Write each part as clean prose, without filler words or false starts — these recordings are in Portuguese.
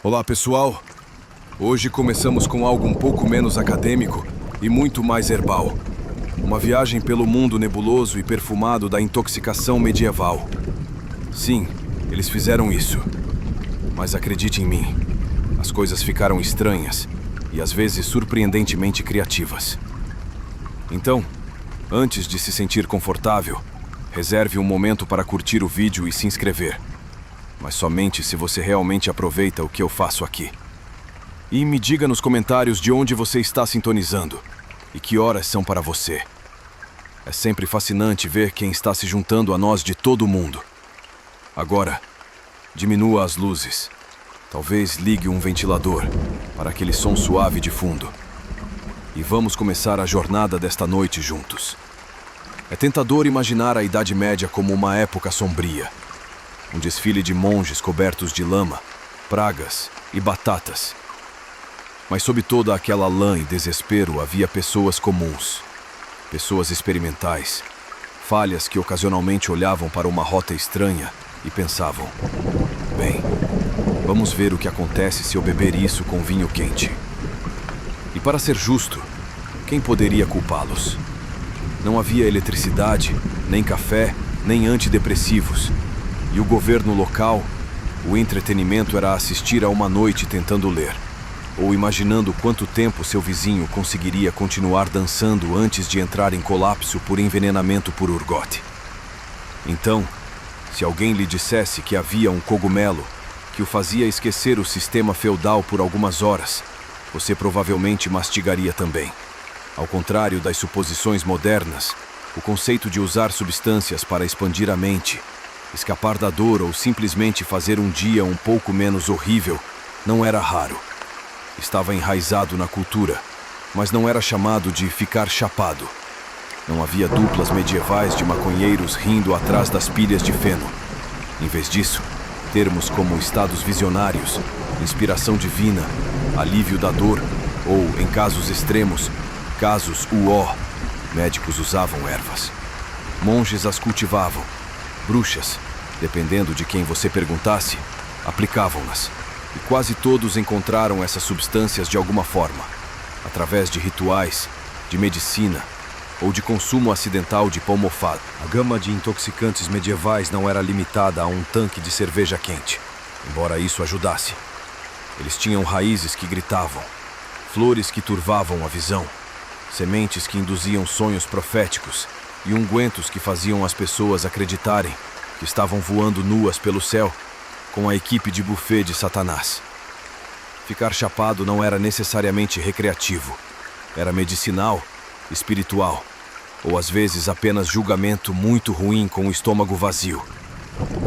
Olá, pessoal. Hoje começamos com algo um pouco menos acadêmico e muito mais herbal. Uma viagem pelo mundo nebuloso e perfumado da intoxicação medieval. Sim, eles fizeram isso. Mas acredite em mim, as coisas ficaram estranhas e às vezes surpreendentemente criativas. Então, antes de se sentir confortável, reserve um momento para curtir o vídeo e se inscrever. Mas somente se você realmente aproveita o que eu faço aqui. E me diga nos comentários de onde você está sintonizando e que horas são para você. É sempre fascinante ver quem está se juntando a nós de todo o mundo. Agora, diminua as luzes. Talvez ligue um ventilador para aquele som suave de fundo. E vamos começar a jornada desta noite juntos. É tentador imaginar a Idade Média como uma época sombria. Um desfile de monges cobertos de lama, pragas e batatas. Mas sob toda aquela lã e desespero havia pessoas comuns, pessoas experimentais, falhas que ocasionalmente olhavam para uma rota estranha e pensavam: bem, vamos ver o que acontece se eu beber isso com vinho quente. E para ser justo, quem poderia culpá-los? Não havia eletricidade, nem café, nem antidepressivos. E o governo local, o entretenimento era assistir a uma noite tentando ler, ou imaginando quanto tempo seu vizinho conseguiria continuar dançando antes de entrar em colapso por envenenamento por urgote. Então, se alguém lhe dissesse que havia um cogumelo que o fazia esquecer o sistema feudal por algumas horas, você provavelmente mastigaria também. Ao contrário das suposições modernas, o conceito de usar substâncias para expandir a mente, escapar da dor ou simplesmente fazer um dia um pouco menos horrível não era raro. Estava enraizado na cultura, mas não era chamado de ficar chapado. Não havia duplas medievais de maconheiros rindo atrás das pilhas de feno. Em vez disso, termos como estados visionários, inspiração divina, alívio da dor ou, em casos extremos, casos uó, médicos usavam ervas. Monges as cultivavam. Bruxas, dependendo de quem você perguntasse, aplicavam-nas. E quase todos encontraram essas substâncias de alguma forma, através de rituais, de medicina ou de consumo acidental de pão mofado. A gama de intoxicantes medievais não era limitada a um tanque de cerveja quente, embora isso ajudasse. Eles tinham raízes que gritavam, flores que turvavam a visão, sementes que induziam sonhos proféticos e ungüentos que faziam as pessoas acreditarem que estavam voando nuas pelo céu com a equipe de buffet de Satanás. Ficar chapado não era necessariamente recreativo. Era medicinal, espiritual, ou às vezes apenas julgamento muito ruim com o estômago vazio.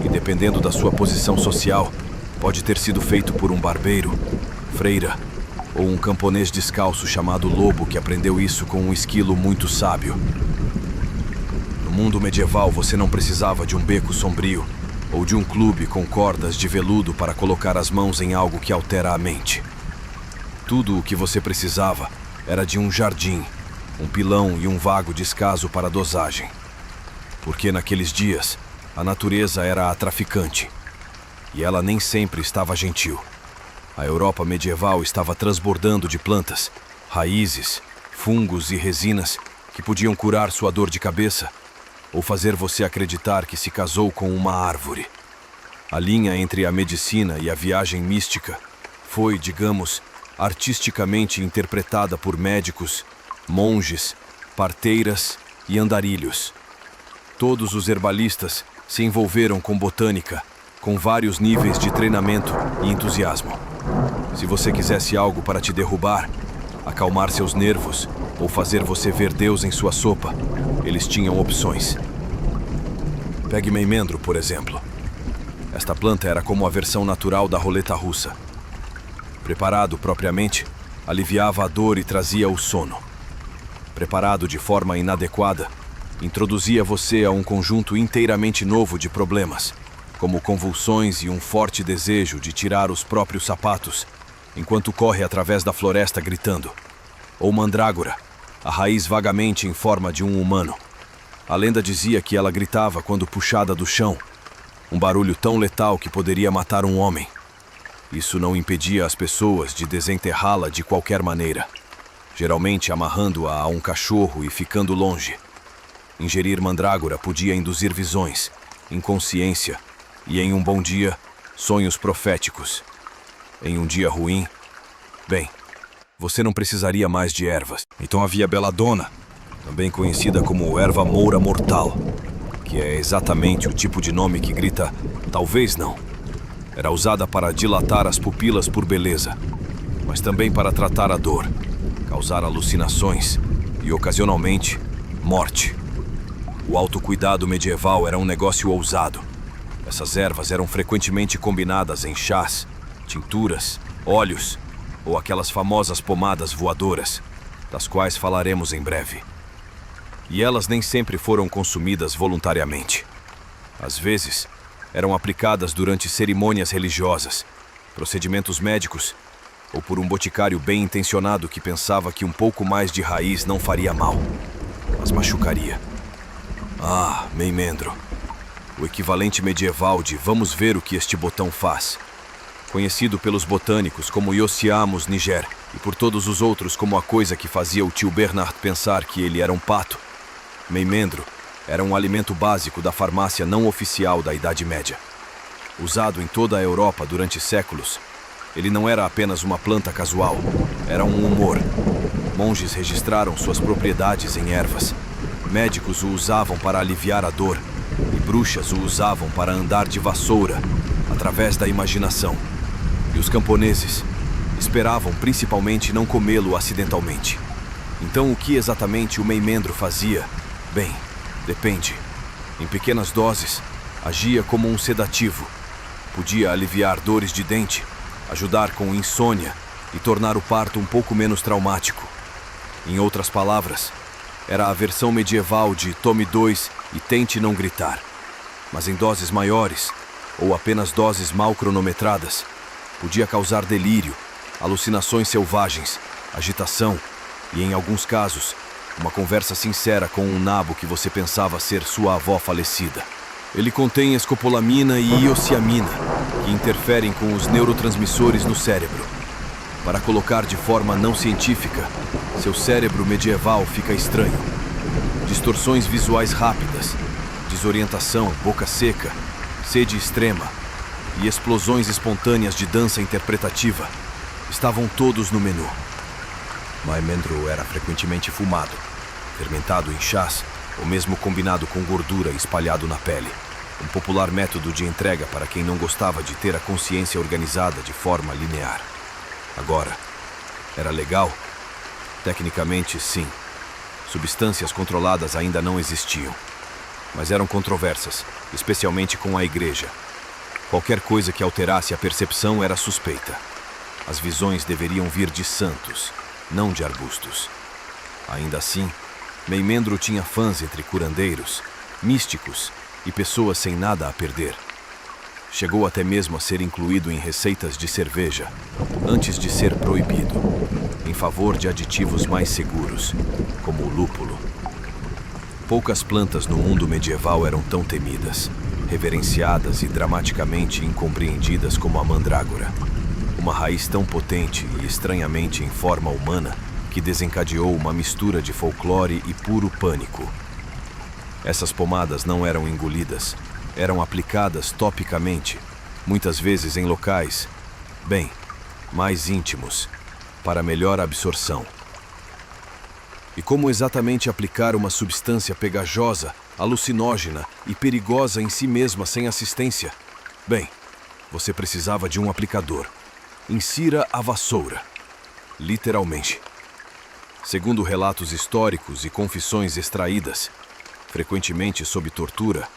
E dependendo da sua posição social, pode ter sido feito por um barbeiro, freira ou um camponês descalço chamado Lobo que aprendeu isso com um esquilo muito sábio. No mundo medieval, você não precisava de um beco sombrio ou de um clube com cordas de veludo para colocar as mãos em algo que altera a mente. Tudo o que você precisava era de um jardim, um pilão e um vago descaso para dosagem. Porque naqueles dias, a natureza era a traficante. E ela nem sempre estava gentil. A Europa medieval estava transbordando de plantas, raízes, fungos e resinas que podiam curar sua dor de cabeça ou fazer você acreditar que se casou com uma árvore. A linha entre a medicina e a viagem mística foi, digamos, artisticamente interpretada por médicos, monges, parteiras e andarilhos. Todos os herbalistas se envolveram com botânica, com vários níveis de treinamento e entusiasmo. Se você quisesse algo para te derrubar, acalmar seus nervos ou fazer você ver Deus em sua sopa, eles tinham opções. Pegue meimendro, por exemplo. Esta planta era como a versão natural da roleta russa. Preparado propriamente, aliviava a dor e trazia o sono. Preparado de forma inadequada, introduzia você a um conjunto inteiramente novo de problemas, como convulsões e um forte desejo de tirar os próprios sapatos, enquanto corre através da floresta gritando. Ou mandrágora, a raiz vagamente em forma de um humano. A lenda dizia que ela gritava quando puxada do chão, um barulho tão letal que poderia matar um homem. Isso não impedia as pessoas de desenterrá-la de qualquer maneira, geralmente amarrando-a a um cachorro e ficando longe. Ingerir mandrágora podia induzir visões, inconsciência e, em um bom dia, sonhos proféticos. Em um dia ruim, bem, você não precisaria mais de ervas. Então havia Belladonna, também conhecida como erva moura mortal, que é exatamente o tipo de nome que grita talvez não. Era usada para dilatar as pupilas por beleza, mas também para tratar a dor, causar alucinações e, ocasionalmente, morte. O autocuidado medieval era um negócio ousado. Essas ervas eram frequentemente combinadas em chás, tinturas, óleos ou aquelas famosas pomadas voadoras, das quais falaremos em breve. E elas nem sempre foram consumidas voluntariamente. Às vezes, eram aplicadas durante cerimônias religiosas, procedimentos médicos ou por um boticário bem-intencionado que pensava que um pouco mais de raiz não faria mal, mas machucaria. Ah, Meimendro, o equivalente medieval de vamos ver o que este botão faz. Conhecido pelos botânicos como Iociamos niger e por todos os outros como a coisa que fazia o tio Bernard pensar que ele era um pato, Meimendro era um alimento básico da farmácia não oficial da Idade Média. Usado em toda a Europa durante séculos, ele não era apenas uma planta casual, era um humor. Monges registraram suas propriedades em ervas. Médicos o usavam para aliviar a dor e bruxas o usavam para andar de vassoura através da imaginação. E os camponeses esperavam principalmente não comê-lo acidentalmente. Então o que exatamente o Meimendro fazia? Bem, depende. Em pequenas doses, agia como um sedativo. Podia aliviar dores de dente, ajudar com insônia e tornar o parto um pouco menos traumático. Em outras palavras, era a versão medieval de tome 2 e tente não gritar. Mas em doses maiores, ou apenas doses mal cronometradas, podia causar delírio, alucinações selvagens, agitação e, em alguns casos, uma conversa sincera com um nabo que você pensava ser sua avó falecida. Ele contém escopolamina e iociamina, que interferem com os neurotransmissores no cérebro. Para colocar de forma não científica, seu cérebro medieval fica estranho. Distorções visuais rápidas, desorientação, boca seca, sede extrema e explosões espontâneas de dança interpretativa estavam todos no menu. Meimendro era frequentemente fumado, fermentado em chás ou mesmo combinado com gordura espalhado na pele. Um popular método de entrega para quem não gostava de ter a consciência organizada de forma linear. Agora, era legal? Tecnicamente, sim. Substâncias controladas ainda não existiam, mas eram controversas, especialmente com a igreja. Qualquer coisa que alterasse a percepção era suspeita. As visões deveriam vir de santos, não de arbustos. Ainda assim, Meimendro tinha fãs entre curandeiros, místicos e pessoas sem nada a perder. Chegou até mesmo a ser incluído em receitas de cerveja, antes de ser proibido, em favor de aditivos mais seguros, como o lúpulo. Poucas plantas no mundo medieval eram tão temidas, reverenciadas e dramaticamente incompreendidas como a mandrágora. Uma raiz tão potente e estranhamente em forma humana que desencadeou uma mistura de folclore e puro pânico. Essas pomadas não eram engolidas, eram aplicadas topicamente, muitas vezes em locais, bem, mais íntimos, para melhor absorção. E como exatamente aplicar uma substância pegajosa, alucinógena e perigosa em si mesma sem assistência? Bem, você precisava de um aplicador. Insira a vassoura. Literalmente. Segundo relatos históricos e confissões extraídas, frequentemente sob tortura,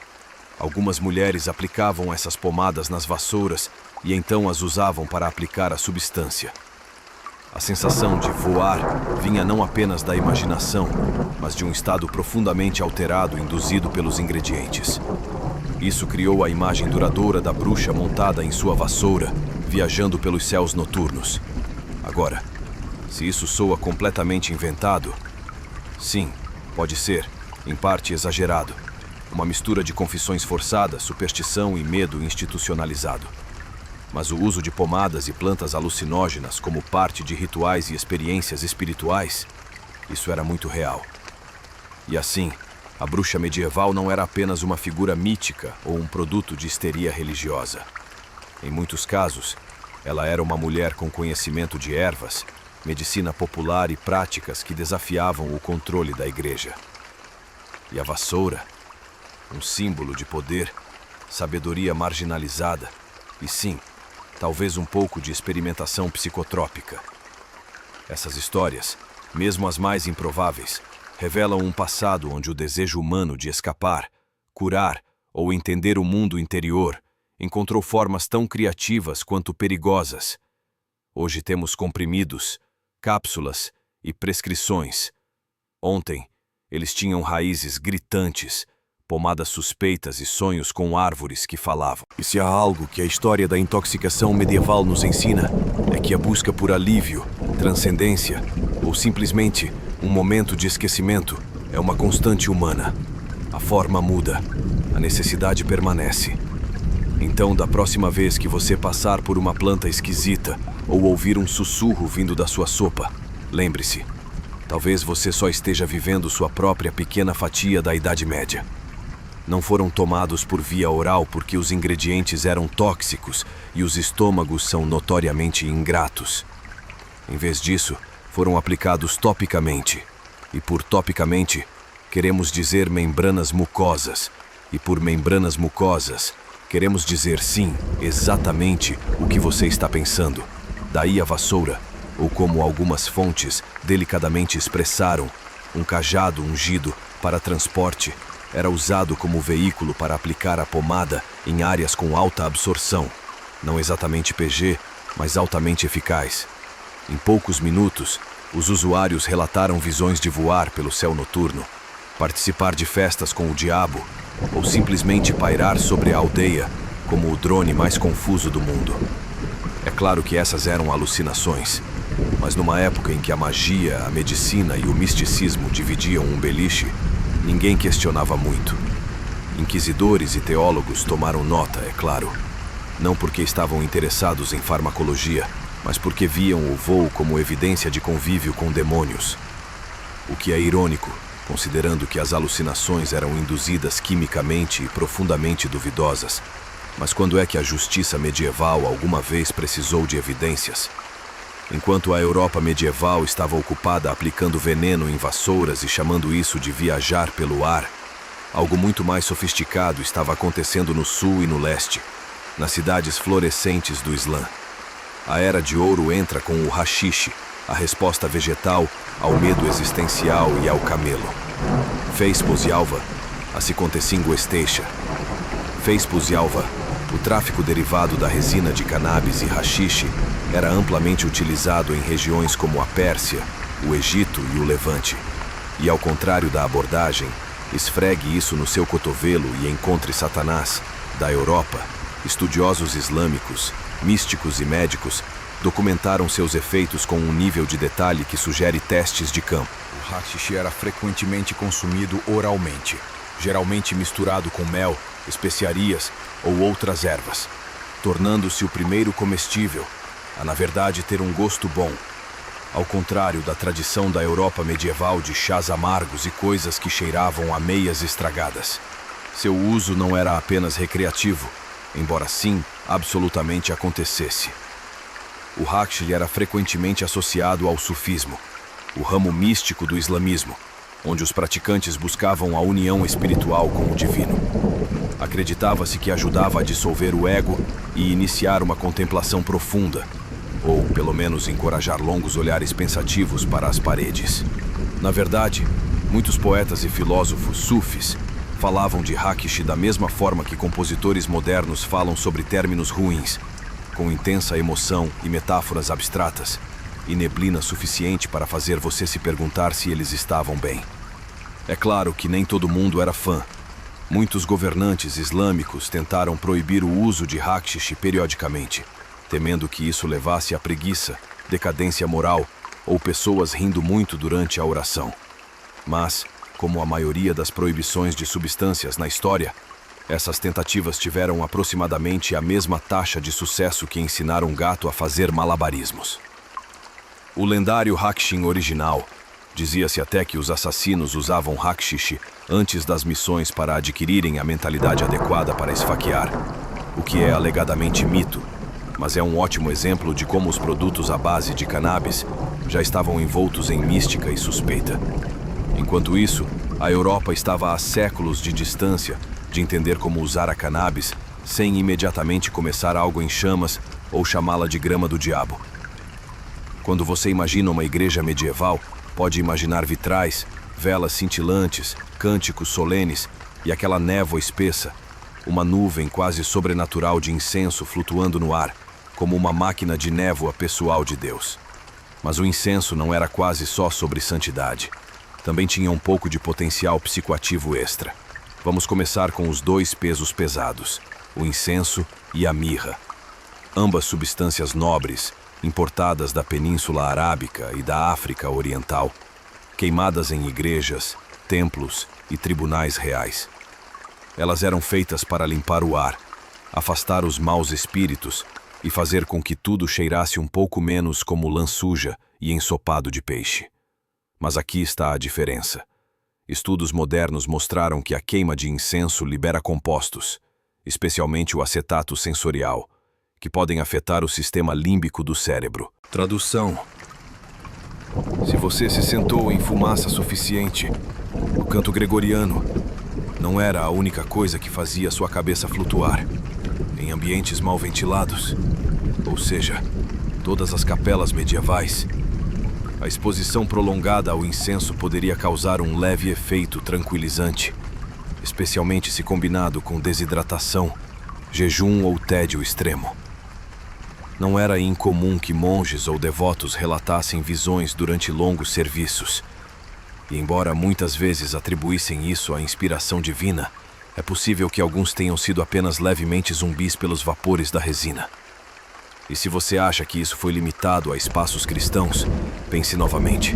algumas mulheres aplicavam essas pomadas nas vassouras e então as usavam para aplicar a substância. A sensação de voar vinha não apenas da imaginação, mas de um estado profundamente alterado induzido pelos ingredientes. Isso criou a imagem duradoura da bruxa montada em sua vassoura, viajando pelos céus noturnos. Agora, se isso soa completamente inventado, sim, pode ser, em parte exagerado. Uma mistura de confissões forçadas, superstição e medo institucionalizado. Mas o uso de pomadas e plantas alucinógenas como parte de rituais e experiências espirituais, isso era muito real. E assim, a bruxa medieval não era apenas uma figura mítica ou um produto de histeria religiosa. Em muitos casos, ela era uma mulher com conhecimento de ervas, medicina popular e práticas que desafiavam o controle da igreja. E a vassoura, um símbolo de poder, sabedoria marginalizada e, sim, talvez um pouco de experimentação psicotrópica. Essas histórias, mesmo as mais improváveis, revelam um passado onde o desejo humano de escapar, curar ou entender o mundo interior encontrou formas tão criativas quanto perigosas. Hoje temos comprimidos, cápsulas e prescrições. Ontem, eles tinham raízes gritantes, pomadas suspeitas e sonhos com árvores que falavam. E se há algo que a história da intoxicação medieval nos ensina, é que a busca por alívio, transcendência ou simplesmente um momento de esquecimento é uma constante humana. A forma muda, a necessidade permanece. Então, da próxima vez que você passar por uma planta esquisita ou ouvir um sussurro vindo da sua sopa, lembre-se, talvez você só esteja vivendo sua própria pequena fatia da Idade Média. Não foram tomados por via oral porque os ingredientes eram tóxicos e os estômagos são notoriamente ingratos. Em vez disso, foram aplicados topicamente. E por topicamente, queremos dizer membranas mucosas. E por membranas mucosas, queremos dizer sim, exatamente o que você está pensando. Daí a vassoura, ou como algumas fontes delicadamente expressaram, um cajado ungido para transporte, era usado como veículo para aplicar a pomada em áreas com alta absorção. Não exatamente PG, mas altamente eficaz. Em poucos minutos, os usuários relataram visões de voar pelo céu noturno, participar de festas com o diabo, ou simplesmente pairar sobre a aldeia como o drone mais confuso do mundo. É claro que essas eram alucinações, mas numa época em que a magia, a medicina e o misticismo dividiam um beliche, ninguém questionava muito. Inquisidores e teólogos tomaram nota, é claro, não porque estavam interessados em farmacologia, mas porque viam o voo como evidência de convívio com demônios. O que é irônico, considerando que as alucinações eram induzidas quimicamente e profundamente duvidosas. Mas quando é que a justiça medieval alguma vez precisou de evidências? Enquanto a Europa medieval estava ocupada aplicando veneno em vassouras e chamando isso de viajar pelo ar, algo muito mais sofisticado estava acontecendo no sul e no leste, nas cidades florescentes do Islã. A Era de Ouro entra com o haxixe, a resposta vegetal ao medo existencial e ao camelo. Feispos e alva, a Sicontecingo Esteixa. Feispos e alva, o tráfico derivado da resina de cannabis e haxixe era amplamente utilizado em regiões como a Pérsia, o Egito e o Levante. E ao contrário da abordagem, esfregue isso no seu cotovelo e encontre Satanás, da Europa, estudiosos islâmicos, místicos e médicos documentaram seus efeitos com um nível de detalhe que sugere testes de campo. O haxixe era frequentemente consumido oralmente, geralmente misturado com mel, especiarias ou outras ervas, tornando-se o primeiro comestível a, na verdade, ter um gosto bom, ao contrário da tradição da Europa medieval de chás amargos e coisas que cheiravam a meias estragadas. Seu uso não era apenas recreativo, embora sim, absolutamente acontecesse. O haxixe era frequentemente associado ao sufismo, o ramo místico do islamismo, onde os praticantes buscavam a união espiritual com o divino. Acreditava-se que ajudava a dissolver o ego e iniciar uma contemplação profunda, ou, pelo menos, encorajar longos olhares pensativos para as paredes. Na verdade, muitos poetas e filósofos sufis falavam de haxixe da mesma forma que compositores modernos falam sobre términos ruins, com intensa emoção e metáforas abstratas, e neblina suficiente para fazer você se perguntar se eles estavam bem. É claro que nem todo mundo era fã. Muitos governantes islâmicos tentaram proibir o uso de haxixe periodicamente, temendo que isso levasse à preguiça, decadência moral ou pessoas rindo muito durante a oração. Mas, como a maioria das proibições de substâncias na história, Essas tentativas tiveram aproximadamente a mesma taxa de sucesso que ensinar um gato a fazer malabarismos. O lendário Hakshin original, dizia-se até que os assassinos usavam hakshish antes das missões para adquirirem a mentalidade adequada para esfaquear, o que é alegadamente mito, mas é um ótimo exemplo de como os produtos à base de cannabis já estavam envoltos em mística e suspeita. Enquanto isso, a Europa estava a séculos de distância de entender como usar a cannabis sem imediatamente começar algo em chamas ou chamá-la de grama do diabo. Quando você imagina uma igreja medieval, pode imaginar vitrais, velas cintilantes, cânticos solenes e aquela névoa espessa, uma nuvem quase sobrenatural de incenso flutuando no ar, como uma máquina de névoa pessoal de Deus. Mas o incenso não era quase só sobre santidade. Também tinha um pouco de potencial psicoativo extra. Vamos começar com os dois pesos pesados, o incenso e a mirra. Ambas substâncias nobres, importadas da Península Arábica e da África Oriental, queimadas em igrejas, templos e tribunais reais. Elas eram feitas para limpar o ar, afastar os maus espíritos e fazer com que tudo cheirasse um pouco menos como lã suja e ensopado de peixe. Mas aqui está a diferença. Estudos modernos mostraram que a queima de incenso libera compostos, especialmente o acetato sensorial, que podem afetar o sistema límbico do cérebro. Tradução: se você se sentou em fumaça suficiente, o canto gregoriano não era a única coisa que fazia sua cabeça flutuar. Em ambientes mal ventilados, ou seja, todas as capelas medievais, a exposição prolongada ao incenso poderia causar um leve efeito tranquilizante, especialmente se combinado com desidratação, jejum ou tédio extremo. Não era incomum que monges ou devotos relatassem visões durante longos serviços. E embora muitas vezes atribuíssem isso à inspiração divina, é possível que alguns tenham sido apenas levemente zumbis pelos vapores da resina. E se você acha que isso foi limitado a espaços cristãos, pense novamente.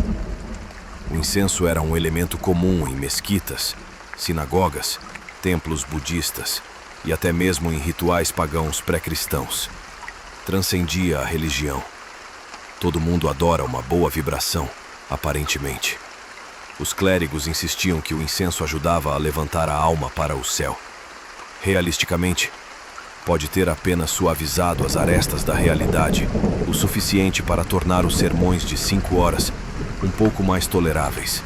O incenso era um elemento comum em mesquitas, sinagogas, templos budistas e até mesmo em rituais pagãos pré-cristãos. Transcendia a religião. Todo mundo adora uma boa vibração, aparentemente. Os clérigos insistiam que o incenso ajudava a levantar a alma para o céu. Realisticamente, pode ter apenas suavizado as arestas da realidade, o suficiente para tornar os sermões de 5 horas um pouco mais toleráveis.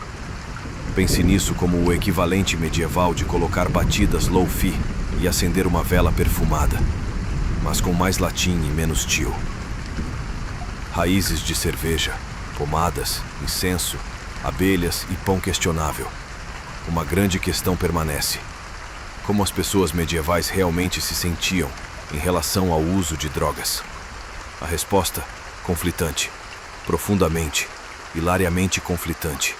Pense nisso como o equivalente medieval de colocar batidas low-fi e acender uma vela perfumada, mas com mais latim e menos tio. Raízes de cerveja, pomadas, incenso, abelhas e pão questionável. Uma grande questão permanece: como as pessoas medievais realmente se sentiam em relação ao uso de drogas? A resposta: conflitante, profundamente, hilariamente conflitante.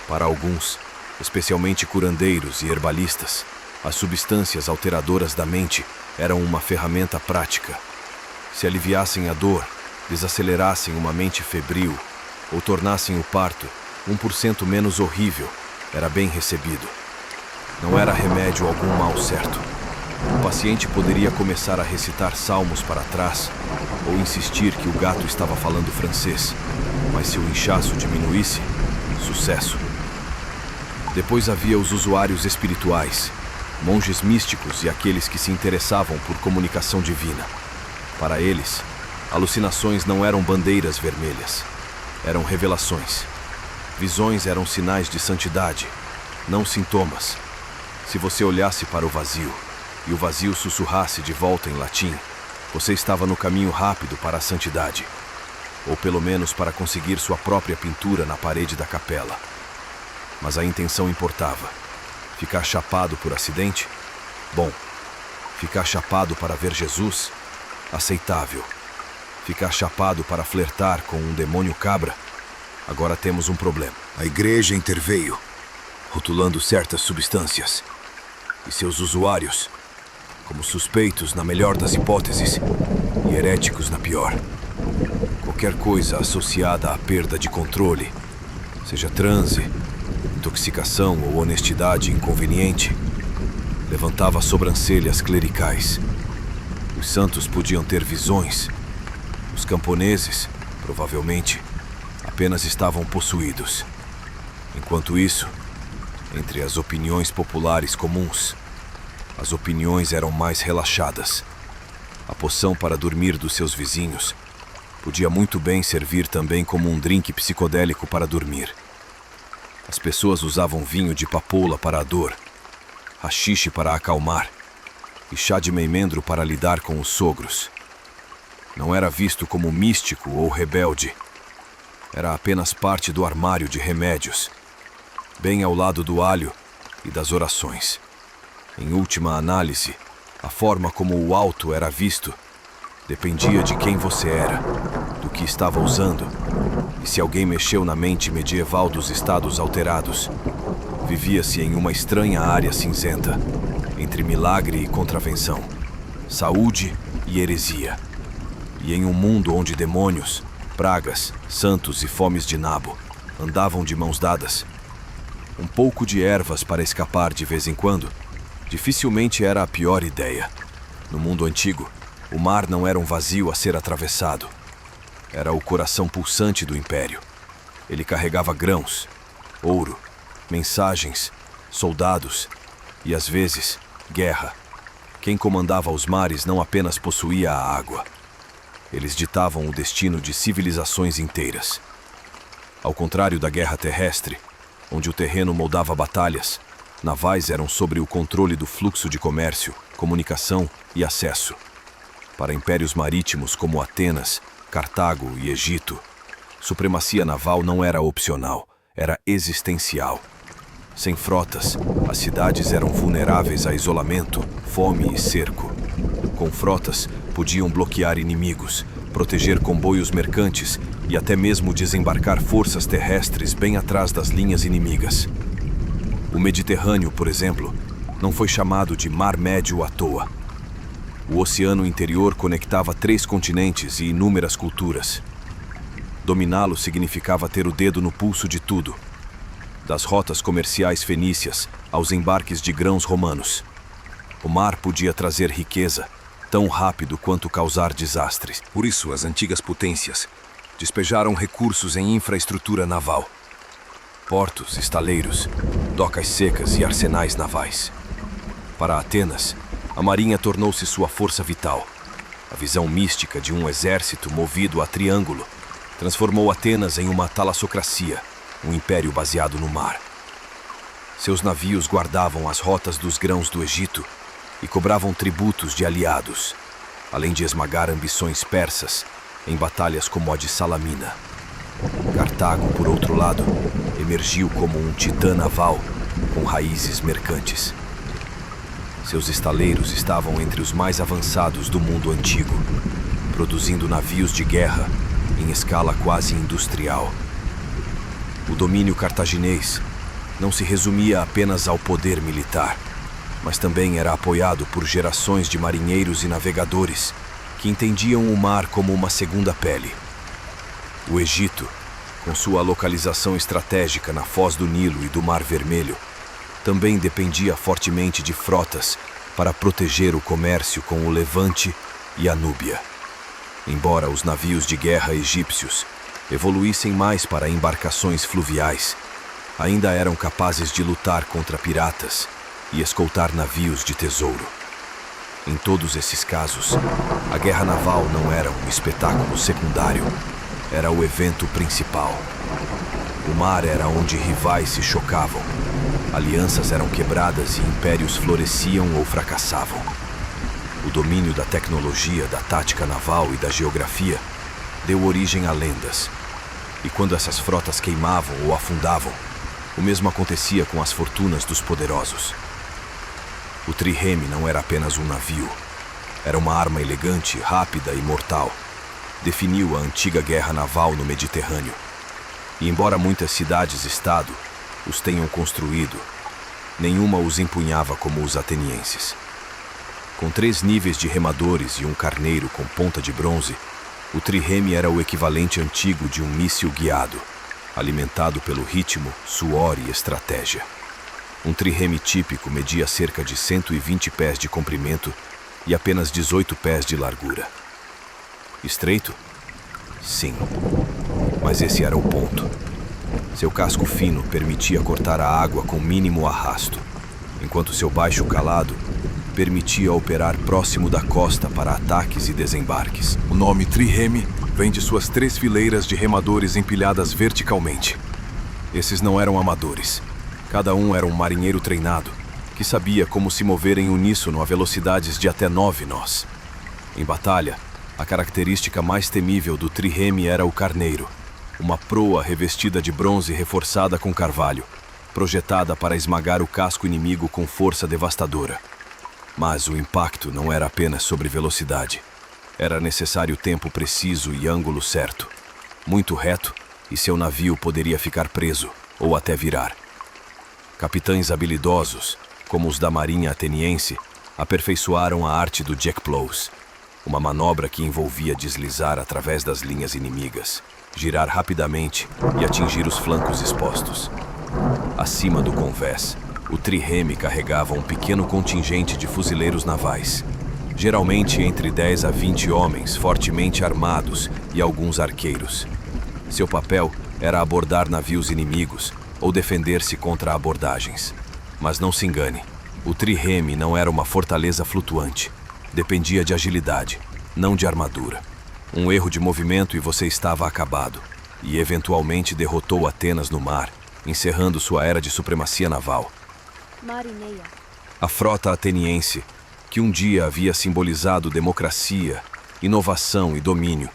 Para alguns, especialmente curandeiros e herbalistas, as substâncias alteradoras da mente eram uma ferramenta prática. Se aliviassem a dor, desacelerassem uma mente febril ou tornassem o parto 1% menos horrível, era bem recebido. Não era remédio algum mal certo. O paciente poderia começar a recitar salmos para trás ou insistir que o gato estava falando francês, mas se o inchaço diminuísse, sucesso. Depois havia os usuários espirituais, monges místicos e aqueles que se interessavam por comunicação divina. Para eles, alucinações não eram bandeiras vermelhas, eram revelações. Visões eram sinais de santidade, não sintomas. Se você olhasse para o vazio e o vazio sussurrasse de volta em latim, você estava no caminho rápido para a santidade, ou pelo menos para conseguir sua própria pintura na parede da capela. Mas a intenção importava. Ficar chapado por acidente? Bom. Ficar chapado para ver Jesus? Aceitável. Ficar chapado para flertar com um demônio cabra? Agora temos um problema. A igreja interveio, rotulando certas substâncias, e seus usuários como suspeitos na melhor das hipóteses e heréticos na pior. Qualquer coisa associada à perda de controle, seja transe, intoxicação ou honestidade inconveniente, levantava sobrancelhas clericais. Os santos podiam ter visões. Os camponeses, provavelmente, apenas estavam possuídos. Enquanto isso, entre as opiniões populares comuns, as opiniões eram mais relaxadas. A poção para dormir dos seus vizinhos podia muito bem servir também como um drink psicodélico para dormir. As pessoas usavam vinho de papoula para a dor, haxixe para acalmar e chá de meimendro para lidar com os sogros. Não era visto como místico ou rebelde. Era apenas parte do armário de remédios, bem ao lado do alho e das orações. Em última análise, a forma como o alto era visto dependia de quem você era, do que estava usando, e se alguém mexeu na mente medieval dos estados alterados. Vivia-se em uma estranha área cinzenta, entre milagre e contravenção, saúde e heresia, e em um mundo onde demônios, pragas, santos e fomes de nabo andavam de mãos dadas. Um pouco de ervas para escapar de vez em quando dificilmente era a pior ideia. No mundo antigo, o mar não era um vazio a ser atravessado. Era o coração pulsante do império. Ele carregava grãos, ouro, mensagens, soldados e, às vezes, guerra. Quem comandava os mares não apenas possuía a água. Eles ditavam o destino de civilizações inteiras. Ao contrário da guerra terrestre, onde o terreno moldava batalhas, navais eram sobre o controle do fluxo de comércio, comunicação e acesso. Para impérios marítimos como Atenas, Cartago e Egito, supremacia naval não era opcional, era existencial. Sem frotas, as cidades eram vulneráveis a isolamento, fome e cerco. Com frotas, podiam bloquear inimigos, proteger comboios mercantes e até mesmo desembarcar forças terrestres bem atrás das linhas inimigas. O Mediterrâneo, por exemplo, não foi chamado de Mar Médio à toa. O oceano interior conectava 3 continentes e inúmeras culturas. Dominá-lo significava ter o dedo no pulso de tudo, das rotas comerciais fenícias aos embarques de grãos romanos. O mar podia trazer riqueza, tão rápido quanto causar desastres. Por isso, as antigas potências despejaram recursos em infraestrutura naval. Portos, estaleiros, docas secas e arsenais navais. Para Atenas, a marinha tornou-se sua força vital. A visão mística de um exército movido a triângulo transformou Atenas em uma talassocracia, um império baseado no mar. Seus navios guardavam as rotas dos grãos do Egito e cobravam tributos de aliados, além de esmagar ambições persas em batalhas como a de Salamina. Cartago, por outro lado, emergiu como um titã naval com raízes mercantes. Seus estaleiros estavam entre os mais avançados do mundo antigo, produzindo navios de guerra em escala quase industrial. O domínio cartaginês não se resumia apenas ao poder militar, mas também era apoiado por gerações de marinheiros e navegadores que entendiam o mar como uma segunda pele. O Egito, com sua localização estratégica na foz do Nilo e do Mar Vermelho, também dependia fortemente de frotas para proteger o comércio com o Levante e a Núbia. Embora os navios de guerra egípcios evoluíssem mais para embarcações fluviais, ainda eram capazes de lutar contra piratas e escoltar navios de tesouro. Em todos esses casos, a guerra naval não era um espetáculo secundário, era o evento principal. O mar era onde rivais se chocavam, alianças eram quebradas e impérios floresciam ou fracassavam. O domínio da tecnologia, da tática naval e da geografia deu origem a lendas. E quando essas frotas queimavam ou afundavam, o mesmo acontecia com as fortunas dos poderosos. O trireme não era apenas um navio. Era uma arma elegante, rápida e mortal. Definiu a antiga guerra naval no Mediterrâneo. E embora muitas cidades-estado os tenham construído, nenhuma os empunhava como os atenienses. Com 3 níveis de remadores e um carneiro com ponta de bronze, o trireme era o equivalente antigo de um míssil guiado, alimentado pelo ritmo, suor e estratégia. Um trireme típico media cerca de 120 pés de comprimento e apenas 18 pés de largura. Estreito? Sim. Mas esse era o ponto. Seu casco fino permitia cortar a água com mínimo arrasto, enquanto seu baixo calado permitia operar próximo da costa para ataques e desembarques. O nome trireme vem de suas 3 fileiras de remadores empilhadas verticalmente. Esses não eram amadores. Cada um era um marinheiro treinado, que sabia como se mover em uníssono a velocidades de até 9 nós. Em batalha, a característica mais temível do trireme era o carneiro, uma proa revestida de bronze reforçada com carvalho, projetada para esmagar o casco inimigo com força devastadora. Mas o impacto não era apenas sobre velocidade. Era necessário tempo preciso e ângulo certo. Muito reto, e seu navio poderia ficar preso, ou até virar. Capitães habilidosos, como os da Marinha Ateniense, aperfeiçoaram a arte do jackplows, uma manobra que envolvia deslizar através das linhas inimigas, girar rapidamente e atingir os flancos expostos. Acima do convés, o trireme carregava um pequeno contingente de fuzileiros navais, geralmente entre 10 a 20 homens fortemente armados e alguns arqueiros. Seu papel era abordar navios inimigos ou defender-se contra abordagens. Mas não se engane, o trireme não era uma fortaleza flutuante. Dependia de agilidade, não de armadura. Um erro de movimento e você estava acabado, e eventualmente derrotou Atenas no mar, encerrando sua era de supremacia naval. Marineia. A frota ateniense, que um dia havia simbolizado democracia, inovação e domínio,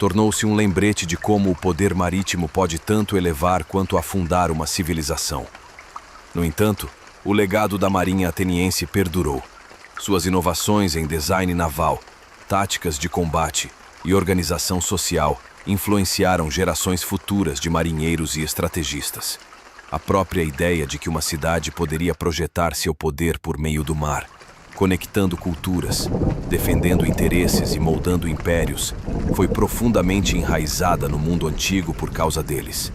tornou-se um lembrete de como o poder marítimo pode tanto elevar quanto afundar uma civilização. No entanto, o legado da Marinha Ateniense perdurou. Suas inovações em design naval, táticas de combate e organização social influenciaram gerações futuras de marinheiros e estrategistas. A própria ideia de que uma cidade poderia projetar seu poder por meio do mar, conectando culturas, defendendo interesses e moldando impérios, foi profundamente enraizada no mundo antigo por causa deles.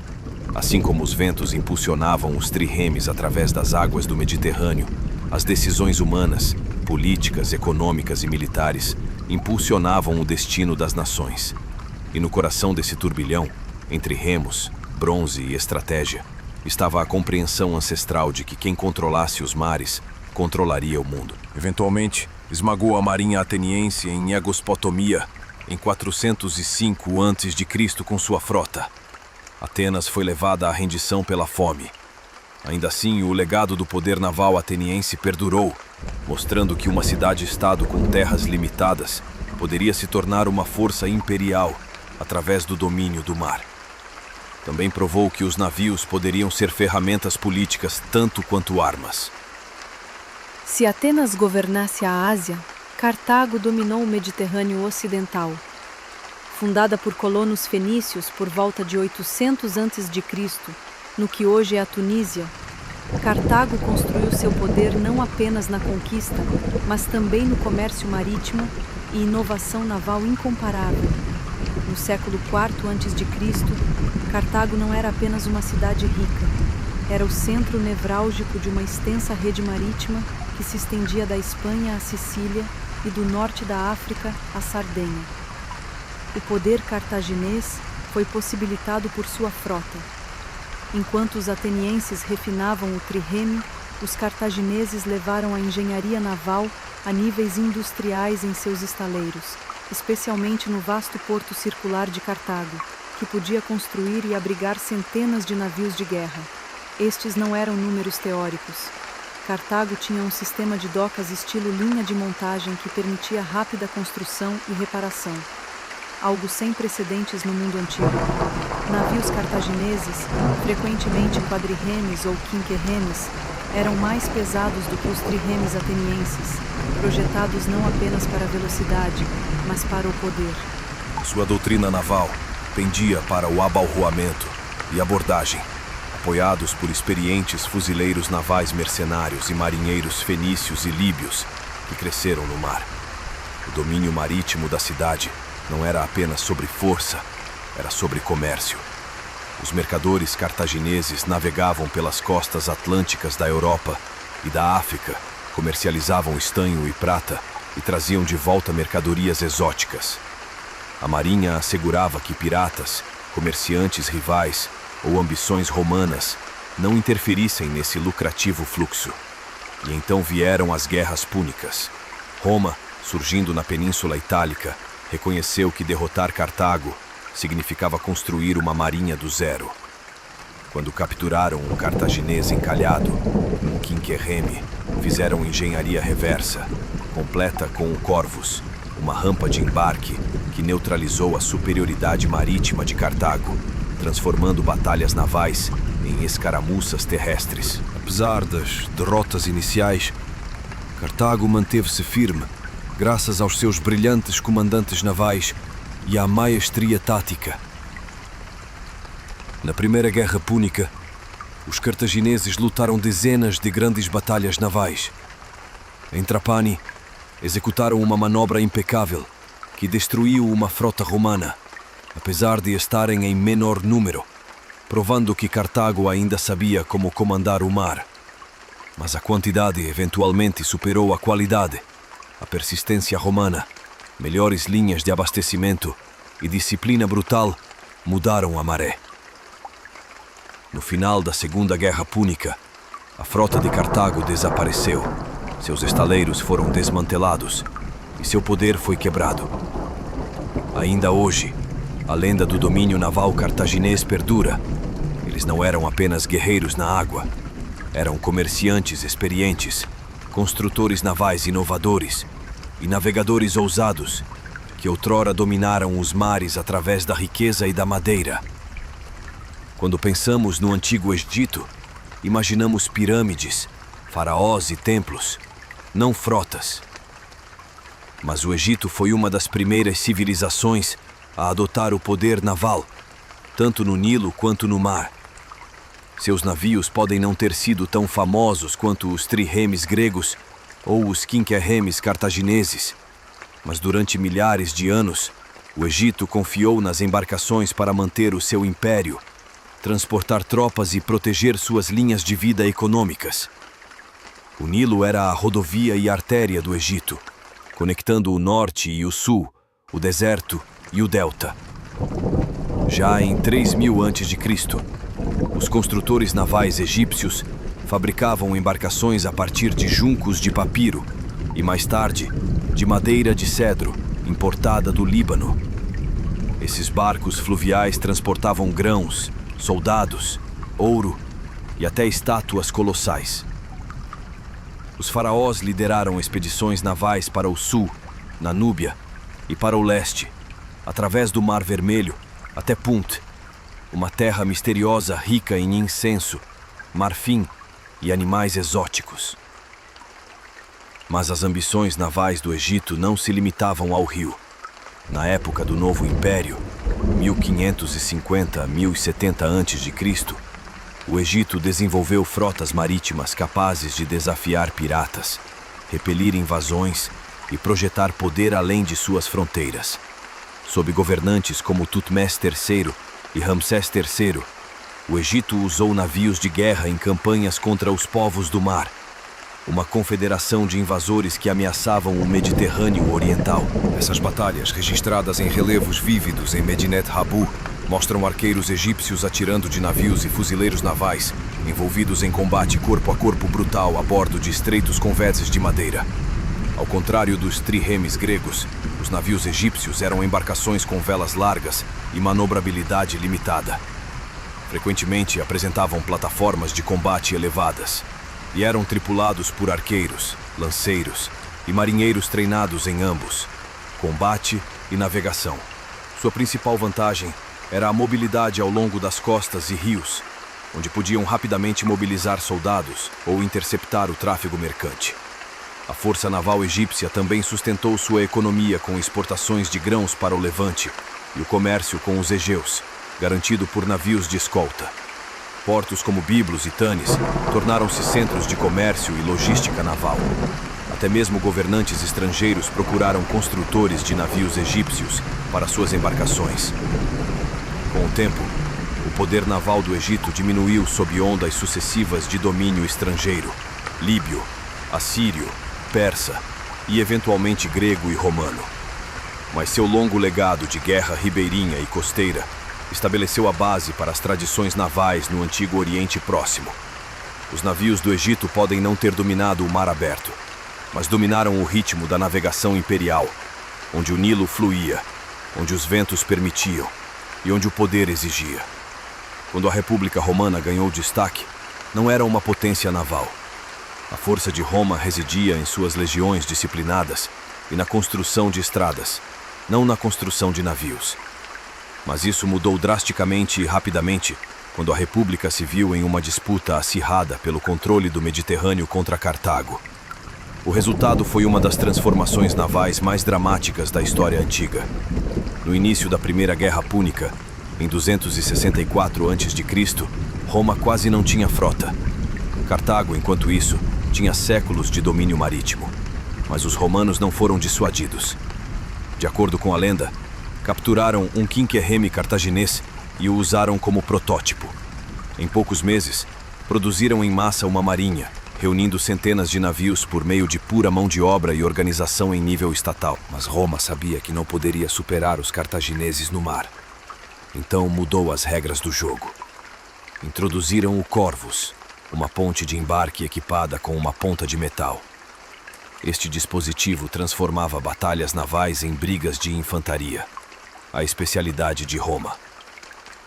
Assim como os ventos impulsionavam os triremes através das águas do Mediterrâneo, as decisões humanas, políticas, econômicas e militares impulsionavam o destino das nações. E no coração desse turbilhão, entre remos, bronze e estratégia, estava a compreensão ancestral de que quem controlasse os mares controlaria o mundo. Eventualmente, esmagou a Marinha Ateniense em Egospotomia em 405 a.C. com sua frota. Atenas foi levada à rendição pela fome. Ainda assim, o legado do poder naval ateniense perdurou, mostrando que uma cidade-estado com terras limitadas poderia se tornar uma força imperial através do domínio do mar. Também provou que os navios poderiam ser ferramentas políticas tanto quanto armas. Se Atenas governasse a Ásia, Cartago dominou o Mediterrâneo Ocidental. Fundada por colonos fenícios por volta de 800 a.C., no que hoje é a Tunísia, Cartago construiu seu poder não apenas na conquista, mas também no comércio marítimo e inovação naval incomparável. No século IV a.C., Cartago não era apenas uma cidade rica, era o centro nevrálgico de uma extensa rede marítima que se estendia da Espanha à Sicília e do norte da África à Sardenha. O poder cartaginês foi possibilitado por sua frota. Enquanto os atenienses refinavam o trireme, os cartagineses levaram a engenharia naval a níveis industriais em seus estaleiros, especialmente no vasto porto circular de Cartago, que podia construir e abrigar centenas de navios de guerra. Estes não eram números teóricos. Cartago tinha um sistema de docas estilo linha de montagem que permitia rápida construção e reparação. Algo sem precedentes no mundo antigo. Navios cartagineses, frequentemente quadriremes ou quinquerremes, eram mais pesados do que os triremes atenienses, projetados não apenas para a velocidade, mas para o poder. Sua doutrina naval pendia para o abalroamento e abordagem, apoiados por experientes fuzileiros navais mercenários e marinheiros fenícios e líbios que cresceram no mar. O domínio marítimo da cidade não era apenas sobre força, era sobre comércio. os mercadores cartagineses navegavam pelas costas atlânticas da Europa e da África, comercializavam estanho e prata e traziam de volta mercadorias exóticas. A marinha assegurava que piratas, comerciantes rivais ou ambições romanas não interferissem nesse lucrativo fluxo. E então vieram as guerras púnicas. Roma, surgindo na Península Itálica, reconheceu que derrotar Cartago significava construir uma marinha do zero. Quando capturaram um cartaginês encalhado, um quinquerreme, fizeram engenharia reversa, completa com o Corvus, uma rampa de embarque que neutralizou a superioridade marítima de Cartago, transformando batalhas navais em escaramuças terrestres. Apesar das derrotas iniciais, Cartago manteve-se firme, graças aos seus brilhantes comandantes navais e à maestria tática. Na Primeira Guerra Púnica, os cartagineses lutaram dezenas de grandes batalhas navais. Em Trapani, executaram uma manobra impecável que destruiu uma frota romana, apesar de estarem em menor número, provando que Cartago ainda sabia como comandar o mar. Mas a quantidade eventualmente superou a qualidade. A persistência romana, melhores linhas de abastecimento e disciplina brutal mudaram a maré. No final da Segunda Guerra Púnica, a frota de Cartago desapareceu, seus estaleiros foram desmantelados e seu poder foi quebrado. Ainda hoje, a lenda do domínio naval cartaginês perdura. Eles não eram apenas guerreiros na água, eram comerciantes experientes, construtores navais inovadores e navegadores ousados que outrora dominaram os mares através da riqueza e da madeira. Quando pensamos no Antigo Egito, imaginamos pirâmides, faraós e templos, não frotas. Mas o Egito foi uma das primeiras civilizações a adotar o poder naval, tanto no Nilo quanto no mar. Seus navios podem não ter sido tão famosos quanto os triremes gregos ou os quinquerremes cartagineses, mas durante milhares de anos, o Egito confiou nas embarcações para manter o seu império, transportar tropas e proteger suas linhas de vida econômicas. O Nilo era a rodovia e artéria do Egito, conectando o norte e o sul, o deserto e o delta. Já em 3000 a.C., os construtores navais egípcios fabricavam embarcações a partir de juncos de papiro e, mais tarde, de madeira de cedro, importada do Líbano. Esses barcos fluviais transportavam grãos, soldados, ouro e até estátuas colossais. Os faraós lideraram expedições navais para o sul, na Núbia, e para o leste, através do Mar Vermelho, até Punt, uma terra misteriosa rica em incenso, marfim e animais exóticos. Mas as ambições navais do Egito não se limitavam ao rio. Na época do Novo Império, 1550 a 1070 a.C., o Egito desenvolveu frotas marítimas capazes de desafiar piratas, repelir invasões e projetar poder além de suas fronteiras. Sob governantes como Tutmés III e Ramsés III, o Egito usou navios de guerra em campanhas contra os povos do mar, uma confederação de invasores que ameaçavam o Mediterrâneo Oriental. Essas batalhas, registradas em relevos vívidos em Medinet Habu, mostram arqueiros egípcios atirando de navios e fuzileiros navais, envolvidos em combate corpo a corpo brutal a bordo de estreitos convéses de madeira. Ao contrário dos triremes gregos, os navios egípcios eram embarcações com velas largas e manobrabilidade limitada. Frequentemente apresentavam plataformas de combate elevadas e eram tripulados por arqueiros, lanceiros e marinheiros treinados em ambos, combate e navegação. Sua principal vantagem era a mobilidade ao longo das costas e rios, onde podiam rapidamente mobilizar soldados ou interceptar o tráfego mercante. A força naval egípcia também sustentou sua economia com exportações de grãos para o Levante e o comércio com os Egeus, garantido por navios de escolta. Portos como Biblos e Tanis tornaram-se centros de comércio e logística naval. Até mesmo governantes estrangeiros procuraram construtores de navios egípcios para suas embarcações. Com o tempo, O poder naval do Egito diminuiu sob ondas sucessivas de domínio estrangeiro, líbio, assírio, persa e eventualmente grego e romano. Mas seu longo legado de guerra ribeirinha e costeira estabeleceu a base para as tradições navais no Antigo Oriente Próximo. Os navios do Egito podem não ter dominado o mar aberto, mas dominaram o ritmo da navegação imperial, onde o Nilo fluía, onde os ventos permitiam e onde o poder exigia. Quando a República Romana ganhou destaque, não era uma potência naval. A força de Roma residia em suas legiões disciplinadas e na construção de estradas, não na construção de navios. Mas isso mudou drasticamente e rapidamente quando a República se viu em uma disputa acirrada pelo controle do Mediterrâneo contra Cartago. O resultado foi uma das transformações navais mais dramáticas da história antiga. No início da Primeira Guerra Púnica, em 264 a.C., Roma quase não tinha frota. Cartago, enquanto isso, tinha séculos de domínio marítimo. Mas os romanos não foram dissuadidos. De acordo com a lenda, capturaram um quinquerreme cartaginês e o usaram como protótipo. Em poucos meses, produziram em massa uma marinha, reunindo centenas de navios por meio de pura mão de obra e organização em nível estatal. Mas Roma sabia que não poderia superar os cartagineses no mar. Então mudou as regras do jogo. Introduziram o Corvus, uma ponte de embarque equipada com uma ponta de metal. Este dispositivo transformava batalhas navais em brigas de infantaria, a especialidade de Roma.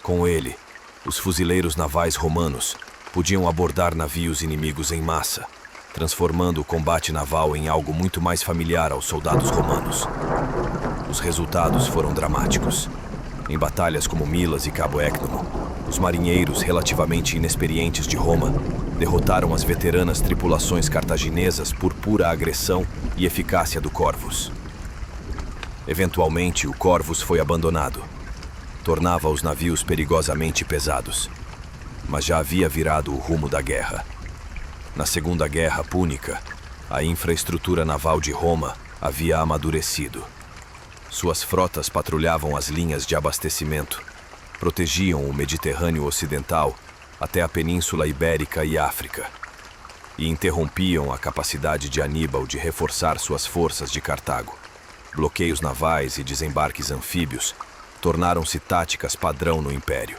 Com ele, os fuzileiros navais romanos podiam abordar navios inimigos em massa, transformando o combate naval em algo muito mais familiar aos soldados romanos. Os resultados foram dramáticos. Em batalhas como Milas e Cabo Ecnomo, os marinheiros relativamente inexperientes de Roma derrotaram as veteranas tripulações cartaginesas por pura agressão e eficácia do Corvus. Eventualmente, o Corvus foi abandonado. Tornava os navios perigosamente pesados, mas já havia virado o rumo da guerra. Na Segunda Guerra Púnica, a infraestrutura naval de Roma havia amadurecido. Suas frotas patrulhavam as linhas de abastecimento, protegiam o Mediterrâneo Ocidental até a Península Ibérica e África, e interrompiam a capacidade de Aníbal de reforçar suas forças de Cartago. Bloqueios navais e desembarques anfíbios tornaram-se táticas padrão no Império.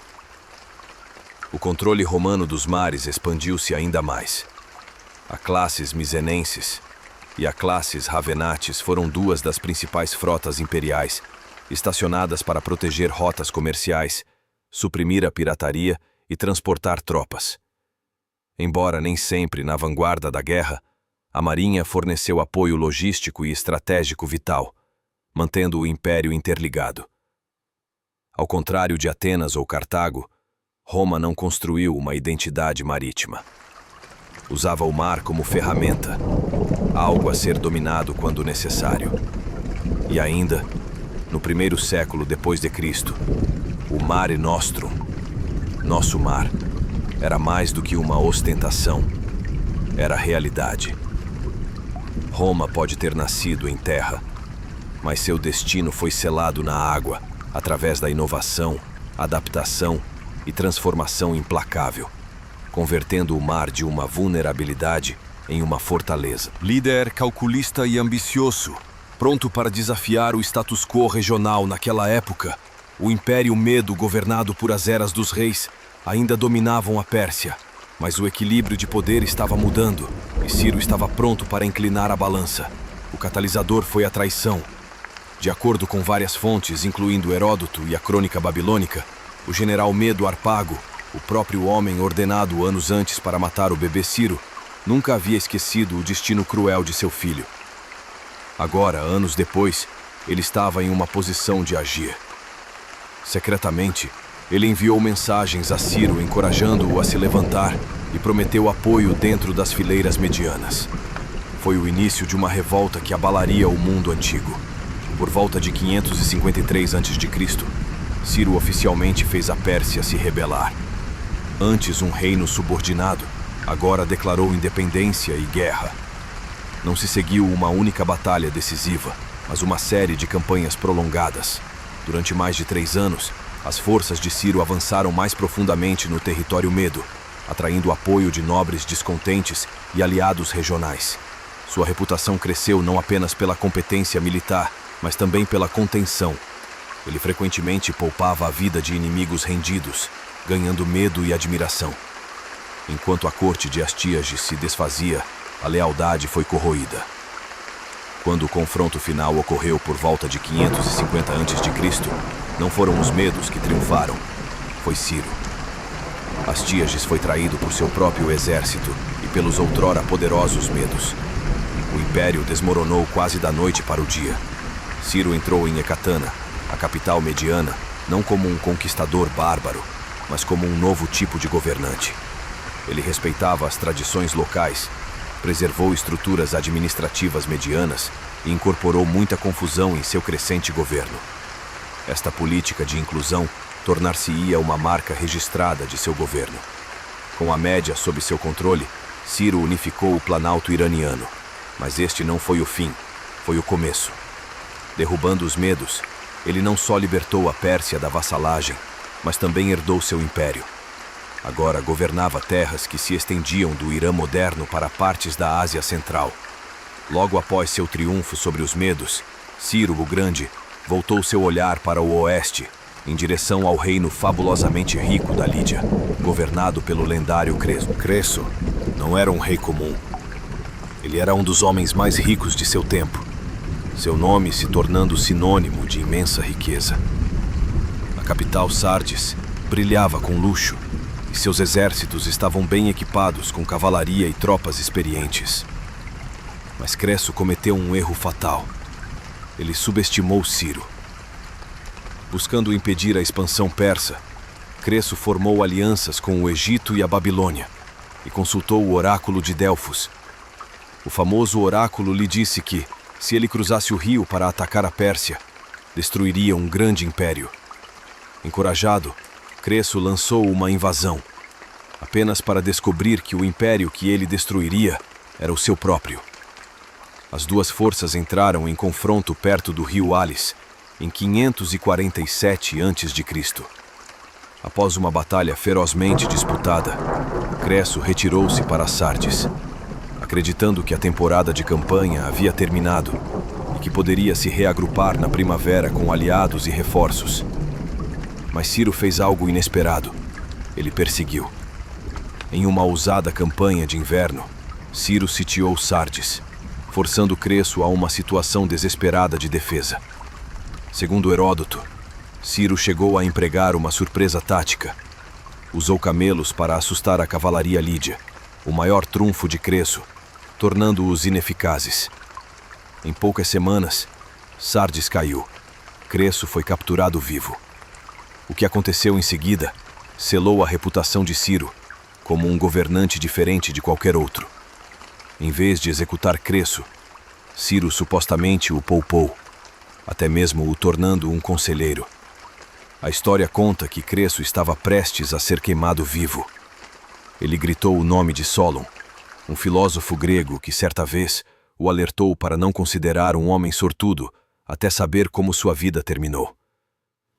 O controle romano dos mares expandiu-se ainda mais. A classes misenenses e a classes ravenates foram duas das principais frotas imperiais, estacionadas para proteger rotas comerciais, suprimir a pirataria e transportar tropas. Embora nem sempre na vanguarda da guerra, a Marinha forneceu apoio logístico e estratégico vital, mantendo o Império interligado. Ao contrário de Atenas ou Cartago, Roma não construiu uma identidade marítima. Usava o mar como ferramenta, algo a ser dominado quando necessário. E ainda, no primeiro século depois de Cristo, o Mare Nostrum, nosso mar, era mais do que uma ostentação, era realidade. Roma pode ter nascido em terra, mas seu destino foi selado na água, através da inovação, adaptação e transformação implacável, convertendo o mar de uma vulnerabilidade em uma fortaleza. Líder calculista e ambicioso, pronto para desafiar o status quo regional naquela época, o Império Medo, governado por as eras dos reis, ainda dominavam a Pérsia, mas o equilíbrio de poder estava mudando e Ciro estava pronto para inclinar a balança. O catalisador foi a traição. De acordo com várias fontes, incluindo Heródoto e a Crônica Babilônica, o general Medo Harpago, o próprio homem ordenado anos antes para matar o bebê Ciro, nunca havia esquecido o destino cruel de seu filho. Agora, anos depois, ele estava em uma posição de agir. Secretamente, ele enviou mensagens a Ciro encorajando-o a se levantar e prometeu apoio dentro das fileiras medianas. Foi o início de uma revolta que abalaria o mundo antigo. Por volta de 553 a.C., Ciro oficialmente fez a Pérsia se rebelar. Antes um reino subordinado, agora declarou independência e guerra. Não se seguiu uma única batalha decisiva, mas uma série de campanhas prolongadas. Durante mais de 3 anos, As forças de Ciro avançaram mais profundamente no território Medo, atraindo o apoio de nobres descontentes e aliados regionais. Sua reputação cresceu não apenas pela competência militar, mas também pela contenção. Ele frequentemente poupava a vida de inimigos rendidos, ganhando medo e admiração. Enquanto a corte de Astíages se desfazia, a lealdade foi corroída. Quando o confronto final ocorreu por volta de 550 a.C., não foram os medos que triunfaram, foi Ciro. Astíages foi traído por seu próprio exército e pelos outrora poderosos medos. O império desmoronou quase da noite para o dia. Ciro entrou em Ecbatana, a capital mediana, não como um conquistador bárbaro, mas como um novo tipo de governante. Ele respeitava as tradições locais, preservou estruturas administrativas medianas e incorporou muita confusão em seu crescente governo. Esta política de inclusão tornar-se-ia uma marca registrada de seu governo. Com a Média sob seu controle, Ciro unificou o planalto iraniano. Mas este não foi o fim, foi o começo. Derrubando os medos, ele não só libertou a Pérsia da vassalagem, mas também herdou seu império. Agora governava terras que se estendiam do Irã moderno para partes da Ásia Central. Logo após seu triunfo sobre os medos, Ciro o Grande voltou seu olhar para o oeste, em direção ao reino fabulosamente rico da Lídia, governado pelo lendário Creso. Creso não era um rei comum. Ele era um dos homens mais ricos de seu tempo, seu nome se tornando sinônimo de imensa riqueza. A capital Sardes brilhava com luxo, e seus exércitos estavam bem equipados com cavalaria e tropas experientes. Mas Creso cometeu um erro fatal. Ele subestimou Ciro. Buscando impedir a expansão persa, Creso formou alianças com o Egito e a Babilônia e consultou o oráculo de Delfos. O famoso oráculo lhe disse que, se ele cruzasse o rio para atacar a Pérsia, destruiria um grande império. Encorajado, Creso lançou uma invasão, apenas para descobrir que o império que ele destruiria era o seu próprio. As duas forças entraram em confronto perto do rio Alis, em 547 a.C. Após uma batalha ferozmente disputada, Creso retirou-se para Sardes, acreditando que a temporada de campanha havia terminado e que poderia se reagrupar na primavera com aliados e reforços. Mas Ciro fez algo inesperado. Ele perseguiu. Em uma ousada campanha de inverno, Ciro sitiou Sardes, forçando Creso a uma situação desesperada de defesa. Segundo Heródoto, Ciro chegou a empregar uma surpresa tática. Usou camelos para assustar a cavalaria lídia, o maior trunfo de Creso, tornando-os ineficazes. Em poucas semanas, Sardes caiu. Creso foi capturado vivo. O que aconteceu em seguida selou a reputação de Ciro como um governante diferente de qualquer outro. Em vez de executar Creso, Ciro supostamente o poupou, até mesmo o tornando um conselheiro. A história conta que Creso estava prestes a ser queimado vivo. Ele gritou o nome de Solon, um filósofo grego que certa vez o alertou para não considerar um homem sortudo até saber como sua vida terminou.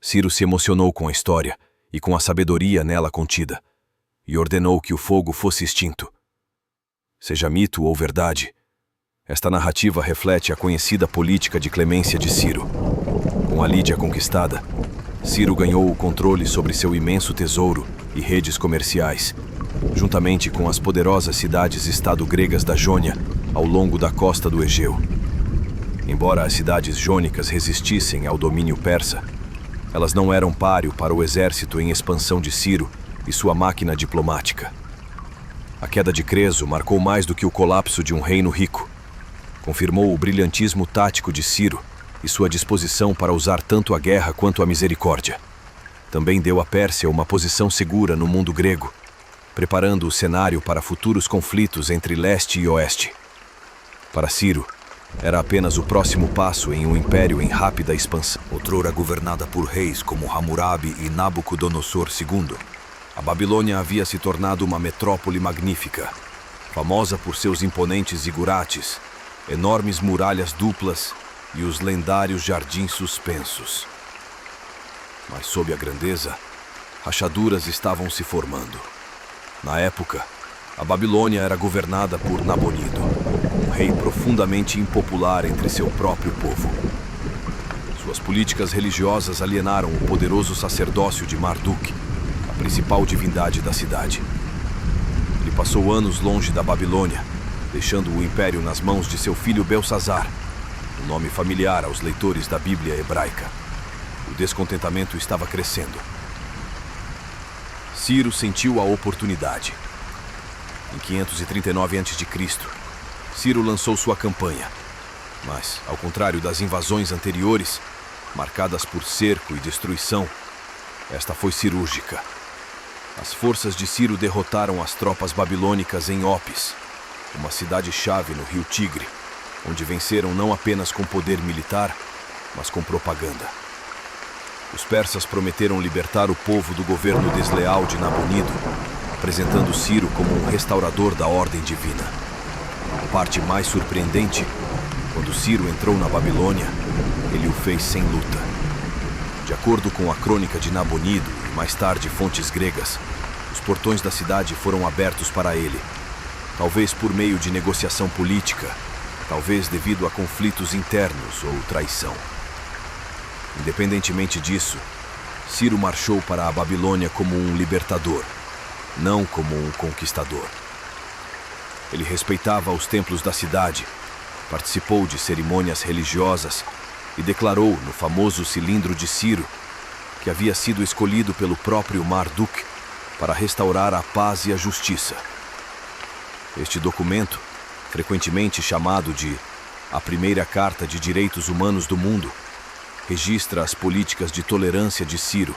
Ciro se emocionou com a história e com a sabedoria nela contida, e ordenou que o fogo fosse extinto. Seja mito ou verdade, esta narrativa reflete a conhecida política de clemência de Ciro. Com a Lídia conquistada, Ciro ganhou o controle sobre seu imenso tesouro e redes comerciais, juntamente com as poderosas cidades-estado gregas da Jônia, ao longo da costa do Egeu. Embora as cidades jônicas resistissem ao domínio persa, elas não eram páreo para o exército em expansão de Ciro e sua máquina diplomática. A queda de Creso marcou mais do que o colapso de um reino rico. Confirmou o brilhantismo tático de Ciro e sua disposição para usar tanto a guerra quanto a misericórdia. Também deu à Pérsia uma posição segura no mundo grego, preparando o cenário para futuros conflitos entre leste e oeste. Para Ciro, era apenas o próximo passo em um império em rápida expansão. Outrora governada por reis como Hammurabi e Nabucodonosor II, a Babilônia havia se tornado uma metrópole magnífica, famosa por seus imponentes zigurates, enormes muralhas duplas e os lendários jardins suspensos. Mas sob a grandeza, rachaduras estavam se formando. Na época, a Babilônia era governada por Nabonido, um rei profundamente impopular entre seu próprio povo. Suas políticas religiosas alienaram o poderoso sacerdócio de Marduk, a principal divindade da cidade. Ele passou anos longe da Babilônia, deixando o império nas mãos de seu filho Belsazar, um nome familiar aos leitores da Bíblia hebraica. O descontentamento estava crescendo. Ciro sentiu a oportunidade. Em 539 a.C., Ciro lançou sua campanha. Mas, ao contrário das invasões anteriores, marcadas por cerco e destruição, esta foi cirúrgica. As forças de Ciro derrotaram as tropas babilônicas em Opis, uma cidade-chave no rio Tigre, onde venceram não apenas com poder militar, mas com propaganda. Os persas prometeram libertar o povo do governo desleal de Nabonido, apresentando Ciro como um restaurador da ordem divina. A parte mais surpreendente, quando Ciro entrou na Babilônia, ele o fez sem luta. De acordo com a crônica de Nabonido e mais tarde fontes gregas, os portões da cidade foram abertos para ele, talvez por meio de negociação política, talvez devido a conflitos internos ou traição. Independentemente disso, Ciro marchou para a Babilônia como um libertador, não como um conquistador. Ele respeitava os templos da cidade, participou de cerimônias religiosas e declarou no famoso cilindro de Ciro que havia sido escolhido pelo próprio Marduk para restaurar a paz e a justiça. Este documento, frequentemente chamado de a primeira carta de direitos humanos do mundo, registra as políticas de tolerância de Ciro,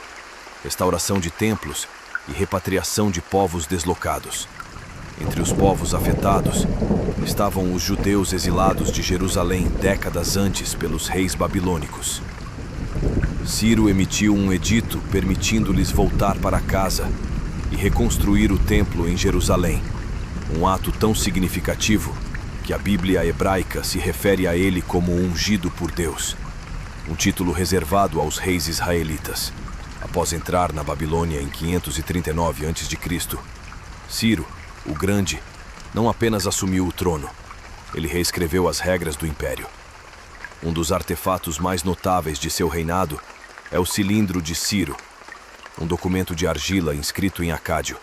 restauração de templos e repatriação de povos deslocados. Entre os povos afetados estavam os judeus exilados de Jerusalém décadas antes pelos reis babilônicos. Ciro emitiu um edito permitindo-lhes voltar para casa e reconstruir o templo em Jerusalém, um ato tão significativo que a Bíblia hebraica se refere a ele como ungido por Deus, um título reservado aos reis israelitas. Após entrar na Babilônia em 539 a.C., Ciro, o Grande, não apenas assumiu o trono, ele reescreveu as regras do império. Um dos artefatos mais notáveis de seu reinado é o Cilindro de Ciro, um documento de argila inscrito em acádio,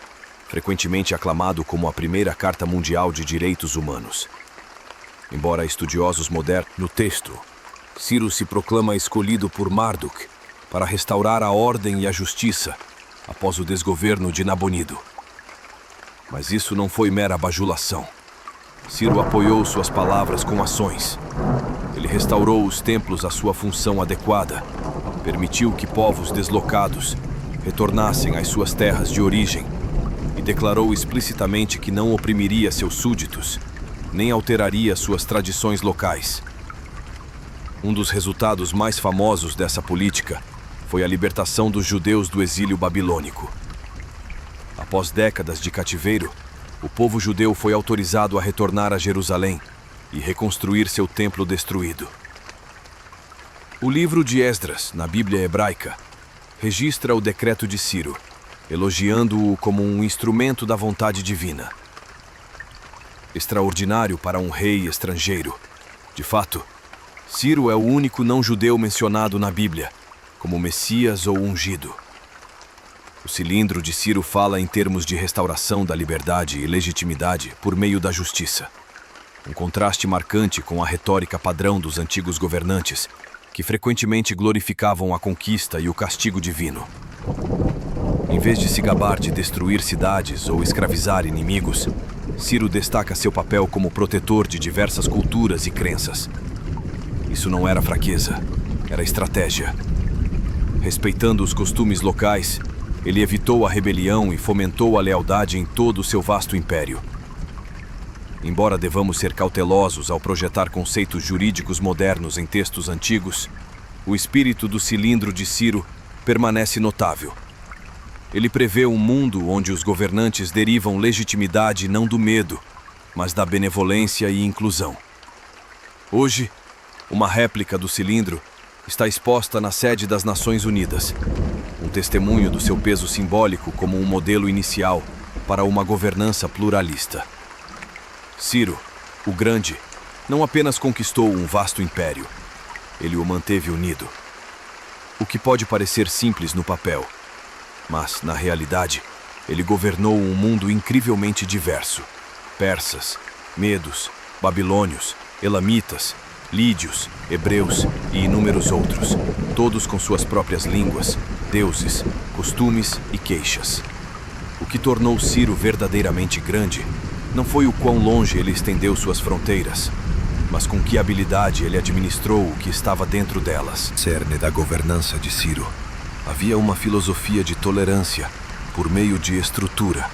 frequentemente aclamado como a primeira Carta Mundial de Direitos Humanos. Embora estudiosos modernos, no texto, Ciro se proclama escolhido por Marduk para restaurar a ordem e a justiça após o desgoverno de Nabonido. Mas isso não foi mera bajulação. Ciro apoiou suas palavras com ações. Ele restaurou os templos à sua função adequada, permitiu que povos deslocados retornassem às suas terras de origem e declarou explicitamente que não oprimiria seus súditos, nem alteraria suas tradições locais. Um dos resultados mais famosos dessa política foi a libertação dos judeus do exílio babilônico. Após décadas de cativeiro, o povo judeu foi autorizado a retornar a Jerusalém e reconstruir seu templo destruído. O livro de Esdras, na Bíblia hebraica, registra o decreto de Ciro, elogiando-o como um instrumento da vontade divina. Extraordinário para um rei estrangeiro. De fato, Ciro é o único não-judeu mencionado na Bíblia como Messias ou ungido. O cilindro de Ciro fala em termos de restauração da liberdade e legitimidade por meio da justiça. Um contraste marcante com a retórica padrão dos antigos governantes, que frequentemente glorificavam a conquista e o castigo divino. Em vez de se gabar de destruir cidades ou escravizar inimigos, Ciro destaca seu papel como protetor de diversas culturas e crenças. Isso não era fraqueza, era estratégia. Respeitando os costumes locais, ele evitou a rebelião e fomentou a lealdade em todo o seu vasto império. Embora devamos ser cautelosos ao projetar conceitos jurídicos modernos em textos antigos, o espírito do cilindro de Ciro permanece notável. Ele prevê um mundo onde os governantes derivam legitimidade não do medo, mas da benevolência e inclusão. Hoje, uma réplica do cilindro está exposta na sede das Nações Unidas, um testemunho do seu peso simbólico como um modelo inicial para uma governança pluralista. Ciro, o Grande, não apenas conquistou um vasto império, ele o manteve unido. O que pode parecer simples no papel, mas, na realidade, ele governou um mundo incrivelmente diverso. Persas, medos, babilônios, elamitas, lídios, hebreus e inúmeros outros, todos com suas próprias línguas, deuses, costumes e queixas. O que tornou Ciro verdadeiramente grande não foi o quão longe ele estendeu suas fronteiras, mas com que habilidade ele administrou o que estava dentro delas. Cerne da governança de Ciro. Havia uma filosofia de tolerância por meio de estrutura.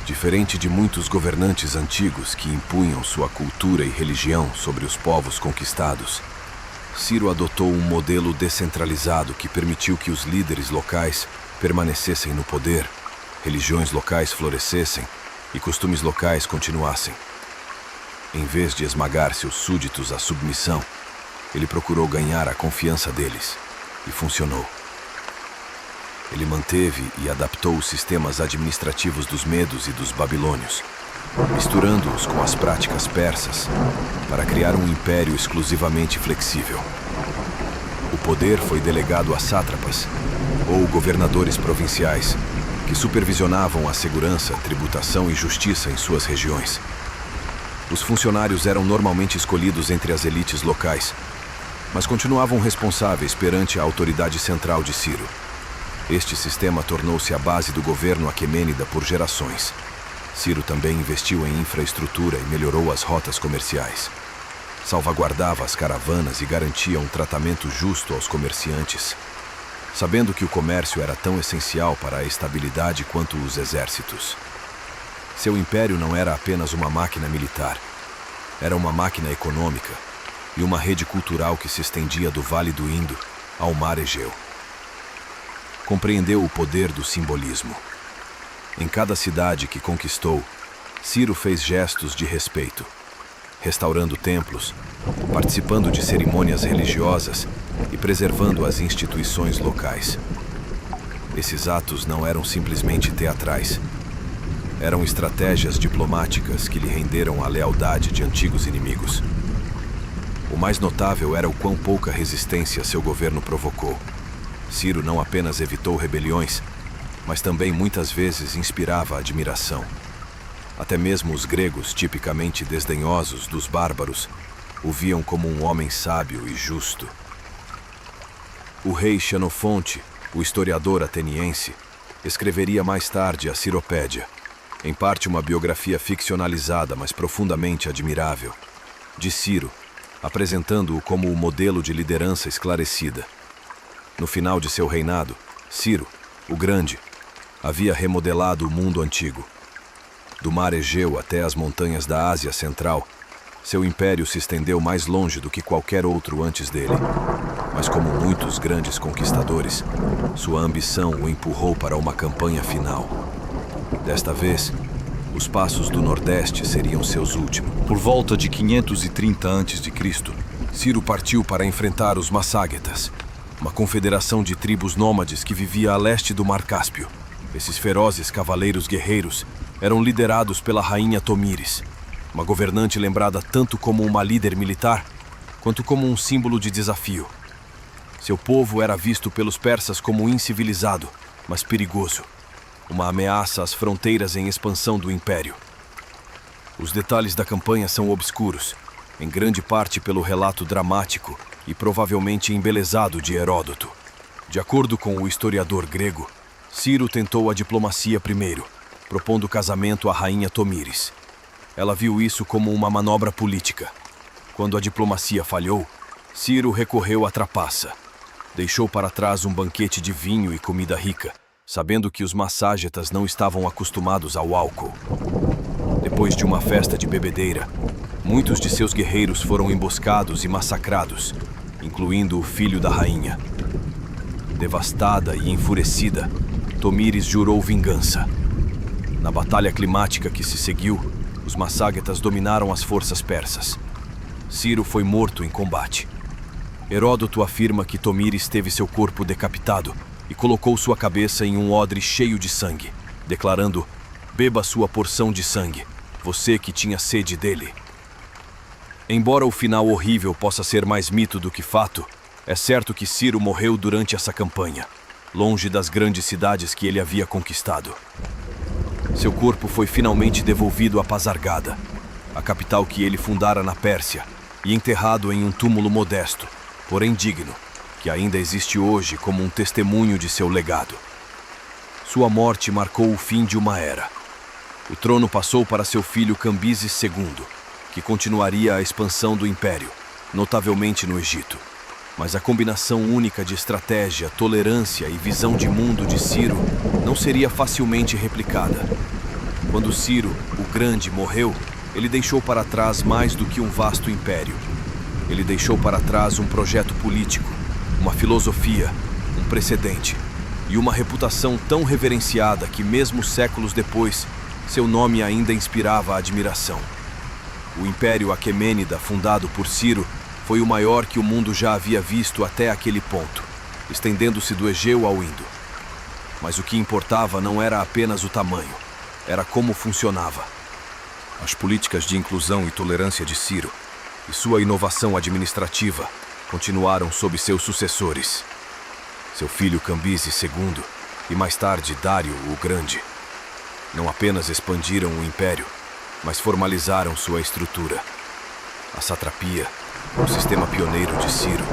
Diferente de muitos governantes antigos que impunham sua cultura e religião sobre os povos conquistados, Ciro adotou um modelo descentralizado que permitiu que os líderes locais permanecessem no poder, religiões locais florescessem e costumes locais continuassem. Em vez de esmagar seus súditos à submissão, ele procurou ganhar a confiança deles, e funcionou. Ele manteve e adaptou os sistemas administrativos dos medos e dos babilônios, misturando-os com as práticas persas, para criar um império exclusivamente flexível. O poder foi delegado a sátrapas, ou governadores provinciais, que supervisionavam a segurança, tributação e justiça em suas regiões. Os funcionários eram normalmente escolhidos entre as elites locais, mas continuavam responsáveis perante a autoridade central de Ciro. Este sistema tornou-se a base do governo aquemênida por gerações. Ciro também investiu em infraestrutura e melhorou as rotas comerciais. Salvaguardava as caravanas e garantia um tratamento justo aos comerciantes, sabendo que o comércio era tão essencial para a estabilidade quanto os exércitos. Seu império não era apenas uma máquina militar, era uma máquina econômica e uma rede cultural que se estendia do Vale do Indo ao Mar Egeu. Compreendeu o poder do simbolismo. Em cada cidade que conquistou, Ciro fez gestos de respeito, restaurando templos, participando de cerimônias religiosas e preservando as instituições locais. Esses atos não eram simplesmente teatrais. Eram estratégias diplomáticas que lhe renderam a lealdade de antigos inimigos. O mais notável era o quão pouca resistência seu governo provocou. Ciro não apenas evitou rebeliões, mas também muitas vezes inspirava admiração. Até mesmo os gregos, tipicamente desdenhosos dos bárbaros, o viam como um homem sábio e justo. O rei Xenofonte, o historiador ateniense, escreveria mais tarde a Ciropédia, em parte uma biografia ficcionalizada, mas profundamente admirável, de Ciro, apresentando-o como o modelo de liderança esclarecida. No final de seu reinado, Ciro, o Grande, havia remodelado o mundo antigo. Do Mar Egeu até as montanhas da Ásia Central, seu império se estendeu mais longe do que qualquer outro antes dele. Mas como muitos grandes conquistadores, sua ambição o empurrou para uma campanha final. Desta vez, os passos do Nordeste seriam seus últimos. Por volta de 530 a.C., Ciro partiu para enfrentar os Masságetas, uma confederação de tribos nômades que vivia a leste do Mar Cáspio. Esses ferozes cavaleiros guerreiros eram liderados pela rainha Tomíris, uma governante lembrada tanto como uma líder militar, quanto como um símbolo de desafio. Seu povo era visto pelos persas como incivilizado, mas perigoso, uma ameaça às fronteiras em expansão do império. Os detalhes da campanha são obscuros, em grande parte pelo relato dramático e provavelmente embelezado de Heródoto. De acordo com o historiador grego, Ciro tentou a diplomacia primeiro, propondo casamento à rainha Tomíris. Ela viu isso como uma manobra política. Quando a diplomacia falhou, Ciro recorreu à trapaça. Deixou para trás um banquete de vinho e comida rica, sabendo que os masságetas não estavam acostumados ao álcool. Depois de uma festa de bebedeira, muitos de seus guerreiros foram emboscados e massacrados, incluindo o filho da rainha. Devastada e enfurecida, Tomíris jurou vingança. Na batalha climática que se seguiu, os masságetas dominaram as forças persas. Ciro foi morto em combate. Heródoto afirma que Tomires teve seu corpo decapitado e colocou sua cabeça em um odre cheio de sangue, declarando: "Beba sua porção de sangue, você que tinha sede dele." Embora o final horrível possa ser mais mito do que fato, é certo que Ciro morreu durante essa campanha, longe das grandes cidades que ele havia conquistado. Seu corpo foi finalmente devolvido a Pasargada, a capital que ele fundara na Pérsia, e enterrado em um túmulo modesto, porém digno, que ainda existe hoje como um testemunho de seu legado. Sua morte marcou o fim de uma era. O trono passou para seu filho Cambises II, que continuaria a expansão do império, notavelmente no Egito. Mas a combinação única de estratégia, tolerância e visão de mundo de Ciro não seria facilmente replicada. Quando Ciro, o Grande, morreu, ele deixou para trás mais do que um vasto império. Ele deixou para trás um projeto político, uma filosofia, um precedente e uma reputação tão reverenciada que, mesmo séculos depois, seu nome ainda inspirava admiração. O Império Aquemênida, fundado por Ciro, foi o maior que o mundo já havia visto até aquele ponto, estendendo-se do Egeu ao Indo. Mas o que importava não era apenas o tamanho, era como funcionava. As políticas de inclusão e tolerância de Ciro e sua inovação administrativa continuaram sob seus sucessores. Seu filho Cambises II e mais tarde Dário o Grande não apenas expandiram o império, mas formalizaram sua estrutura. A satrapia, o sistema pioneiro de Ciro,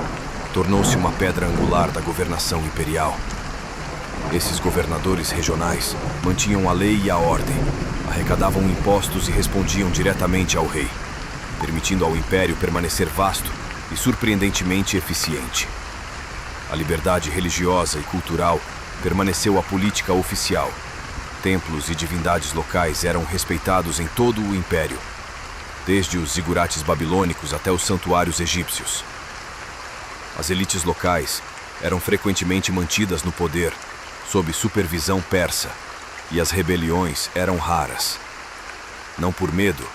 tornou-se uma pedra angular da governação imperial. Esses governadores regionais mantinham a lei e a ordem, arrecadavam impostos e respondiam diretamente ao rei, permitindo ao império permanecer vasto e surpreendentemente eficiente. A liberdade religiosa e cultural permaneceu a política oficial. Templos e divindades locais eram respeitados em todo o império, desde os zigurates babilônicos até os santuários egípcios. As elites locais eram frequentemente mantidas no poder, sob supervisão persa, e as rebeliões eram raras. Não por medo,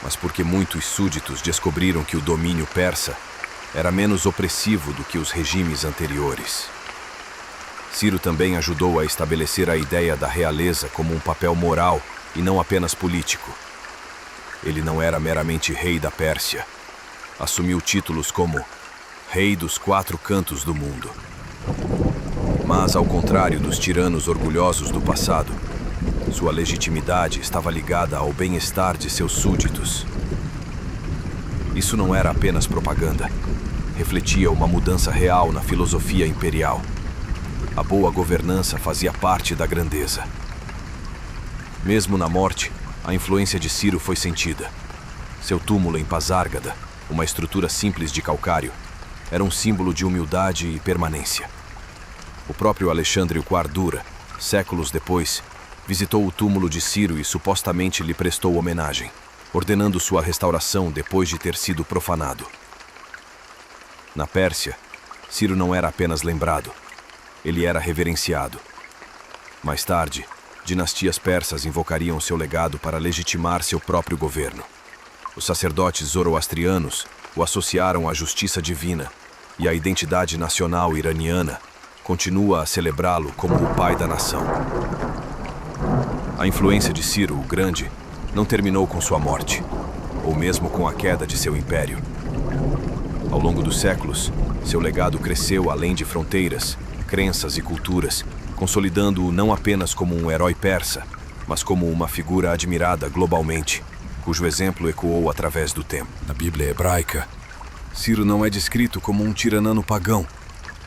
mas porque muitos súditos descobriram que o domínio persa era menos opressivo do que os regimes anteriores. Ciro também ajudou a estabelecer a ideia da realeza como um papel moral e não apenas político. Ele não era meramente rei da Pérsia. Assumiu títulos como Rei dos Quatro Cantos do Mundo. Mas, ao contrário dos tiranos orgulhosos do passado, sua legitimidade estava ligada ao bem-estar de seus súditos. Isso não era apenas propaganda. Refletia uma mudança real na filosofia imperial. A boa governança fazia parte da grandeza. Mesmo na morte, a influência de Ciro foi sentida. Seu túmulo em Pasárgada, uma estrutura simples de calcário, era um símbolo de humildade e permanência. O próprio Alexandre IV Dura, séculos depois, visitou o túmulo de Ciro e supostamente lhe prestou homenagem, ordenando sua restauração depois de ter sido profanado. Na Pérsia, Ciro não era apenas lembrado, ele era reverenciado. Mais tarde, dinastias persas invocariam seu legado para legitimar seu próprio governo. Os sacerdotes zoroastrianos o associaram à justiça divina, e a identidade nacional iraniana continua a celebrá-lo como o pai da nação. A influência de Ciro o Grande não terminou com sua morte, ou mesmo com a queda de seu império. Ao longo dos séculos, seu legado cresceu além de fronteiras, crenças e culturas, consolidando-o não apenas como um herói persa, mas como uma figura admirada globalmente, cujo exemplo ecoou através do tempo. Na Bíblia hebraica, Ciro não é descrito como um tirano pagão,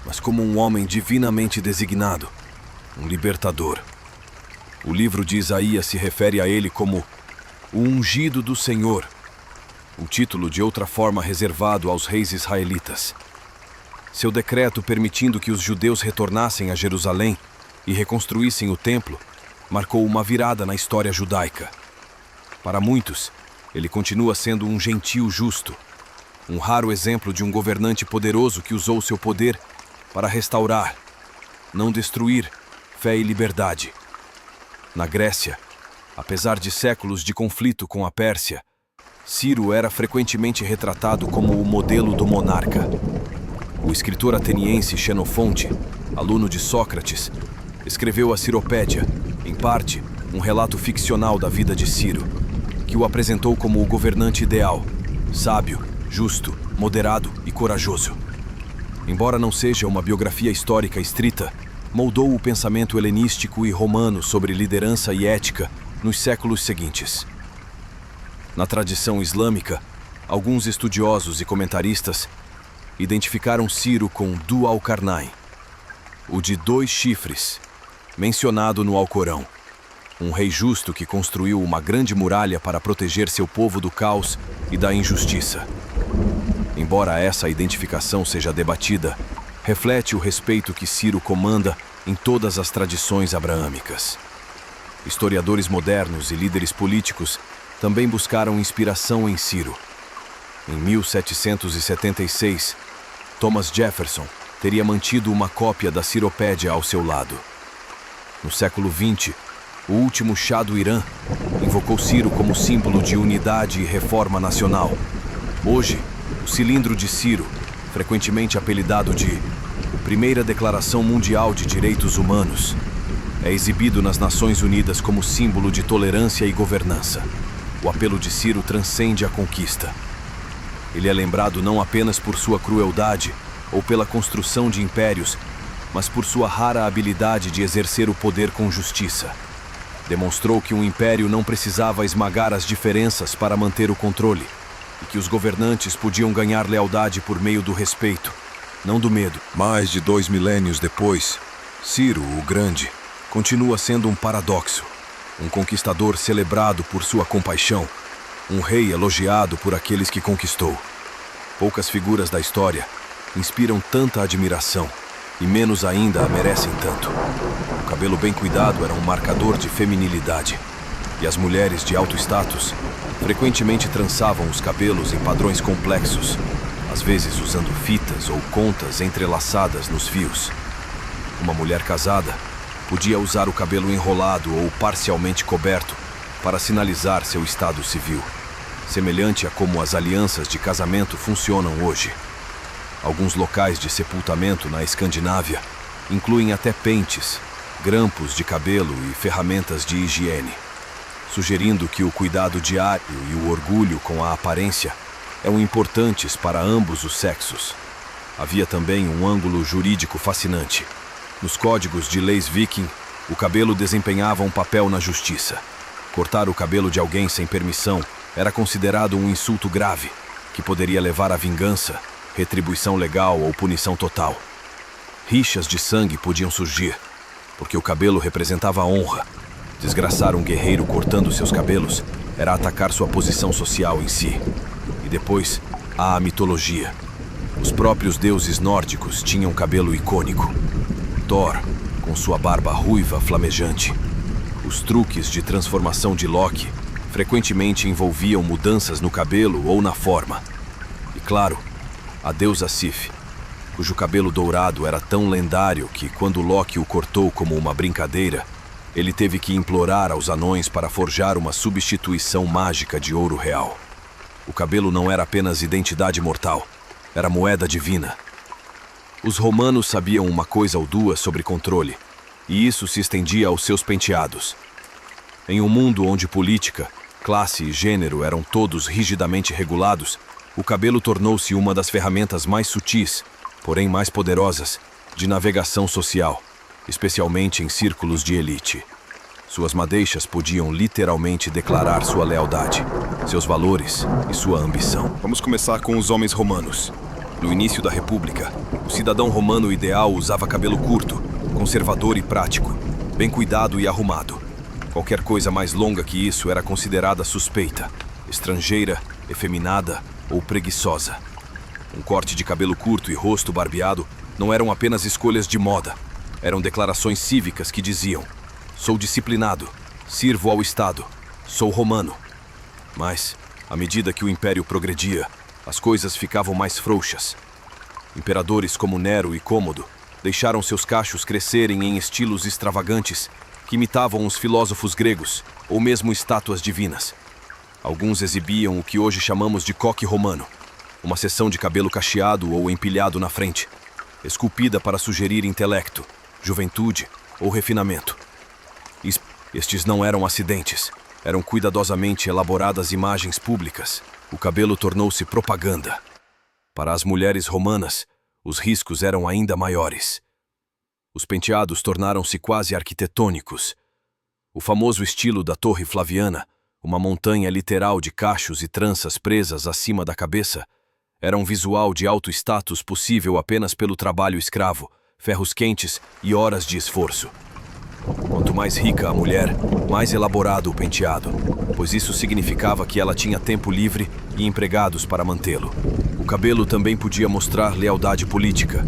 mas como um homem divinamente designado, um libertador. O livro de Isaías se refere a ele como o ungido do Senhor, um título de outra forma reservado aos reis israelitas. Seu decreto permitindo que os judeus retornassem a Jerusalém e reconstruíssem o templo marcou uma virada na história judaica. Para muitos, ele continua sendo um gentil justo, um raro exemplo de um governante poderoso que usou seu poder para restaurar, não destruir, fé e liberdade. Na Grécia, apesar de séculos de conflito com a Pérsia, Ciro era frequentemente retratado como o modelo do monarca. O escritor ateniense Xenofonte, aluno de Sócrates, escreveu a Ciropédia, em parte, um relato ficcional da vida de Ciro, que o apresentou como o governante ideal, sábio, justo, moderado e corajoso. Embora não seja uma biografia histórica estrita, moldou o pensamento helenístico e romano sobre liderança e ética nos séculos seguintes. Na tradição islâmica, alguns estudiosos e comentaristas identificaram Ciro com Du al-Qarnayn, o de 2 chifres, mencionado no Alcorão, um rei justo que construiu uma grande muralha para proteger seu povo do caos e da injustiça. Embora essa identificação seja debatida, reflete o respeito que Ciro comanda em todas as tradições abraâmicas. Historiadores modernos e líderes políticos também buscaram inspiração em Ciro. Em 1776, Thomas Jefferson teria mantido uma cópia da Ciropédia ao seu lado. No século XX, o último Shah do Irã invocou Ciro como símbolo de unidade e reforma nacional. Hoje, o cilindro de Ciro, frequentemente apelidado de Primeira Declaração Mundial de Direitos Humanos, é exibido nas Nações Unidas como símbolo de tolerância e governança. O apelo de Ciro transcende a conquista. Ele é lembrado não apenas por sua crueldade ou pela construção de impérios, mas por sua rara habilidade de exercer o poder com justiça. Demonstrou que um império não precisava esmagar as diferenças para manter o controle, e que os governantes podiam ganhar lealdade por meio do respeito, não do medo. Mais de 2 milênios depois, Ciro, o Grande, continua sendo um paradoxo. Um conquistador celebrado por sua compaixão, um rei elogiado por aqueles que conquistou. Poucas figuras da história inspiram tanta admiração e menos ainda a merecem tanto. O cabelo bem cuidado era um marcador de feminilidade, e as mulheres de alto status frequentemente trançavam os cabelos em padrões complexos, às vezes usando fitas ou contas entrelaçadas nos fios. Uma mulher casada podia usar o cabelo enrolado ou parcialmente coberto para sinalizar seu estado civil, semelhante a como as alianças de casamento funcionam hoje. Alguns locais de sepultamento na Escandinávia incluem até pentes, grampos de cabelo e ferramentas de higiene, sugerindo que o cuidado diário e o orgulho com a aparência eram importantes para ambos os sexos. Havia também um ângulo jurídico fascinante. Nos códigos de leis viking, o cabelo desempenhava um papel na justiça. Cortar o cabelo de alguém sem permissão era considerado um insulto grave, que poderia levar à vingança, retribuição legal ou punição total. Rixas de sangue podiam surgir, porque o cabelo representava a honra. Desgraçar um guerreiro cortando seus cabelos era atacar sua posição social em si. E depois, há a mitologia. Os próprios deuses nórdicos tinham cabelo icônico. Thor, com sua barba ruiva flamejante. Os truques de transformação de Loki frequentemente envolviam mudanças no cabelo ou na forma. E claro, a deusa Sif, cujo cabelo dourado era tão lendário que, quando Loki o cortou como uma brincadeira, ele teve que implorar aos anões para forjar uma substituição mágica de ouro real. O cabelo não era apenas identidade mortal, era moeda divina. Os romanos sabiam uma coisa ou duas sobre controle, e isso se estendia aos seus penteados. Em um mundo onde política, classe e gênero eram todos rigidamente regulados, o cabelo tornou-se uma das ferramentas mais sutis, porém mais poderosas, de navegação social, especialmente em círculos de elite. Suas madeixas podiam literalmente declarar sua lealdade, seus valores e sua ambição. Vamos começar com os homens romanos. No início da República, o cidadão romano ideal usava cabelo curto, conservador e prático, bem cuidado e arrumado. Qualquer coisa mais longa que isso era considerada suspeita, estrangeira, efeminada ou preguiçosa. Um corte de cabelo curto e rosto barbeado não eram apenas escolhas de moda, eram declarações cívicas que diziam: sou disciplinado, sirvo ao Estado, sou romano. Mas, à medida que o Império progredia, as coisas ficavam mais frouxas. Imperadores como Nero e Cômodo deixaram seus cachos crescerem em estilos extravagantes que imitavam os filósofos gregos ou mesmo estátuas divinas. Alguns exibiam o que hoje chamamos de coque romano, uma seção de cabelo cacheado ou empilhado na frente, esculpida para sugerir intelecto, juventude ou refinamento. Estes não eram acidentes, eram cuidadosamente elaboradas imagens públicas. O cabelo tornou-se propaganda. Para as mulheres romanas, os riscos eram ainda maiores. Os penteados tornaram-se quase arquitetônicos. O famoso estilo da Torre Flaviana, uma montanha literal de cachos e tranças presas acima da cabeça, era um visual de alto status possível apenas pelo trabalho escravo, ferros quentes e horas de esforço. Quanto mais rica a mulher, mais elaborado o penteado, pois isso significava que ela tinha tempo livre e empregados para mantê-lo. O cabelo também podia mostrar lealdade política.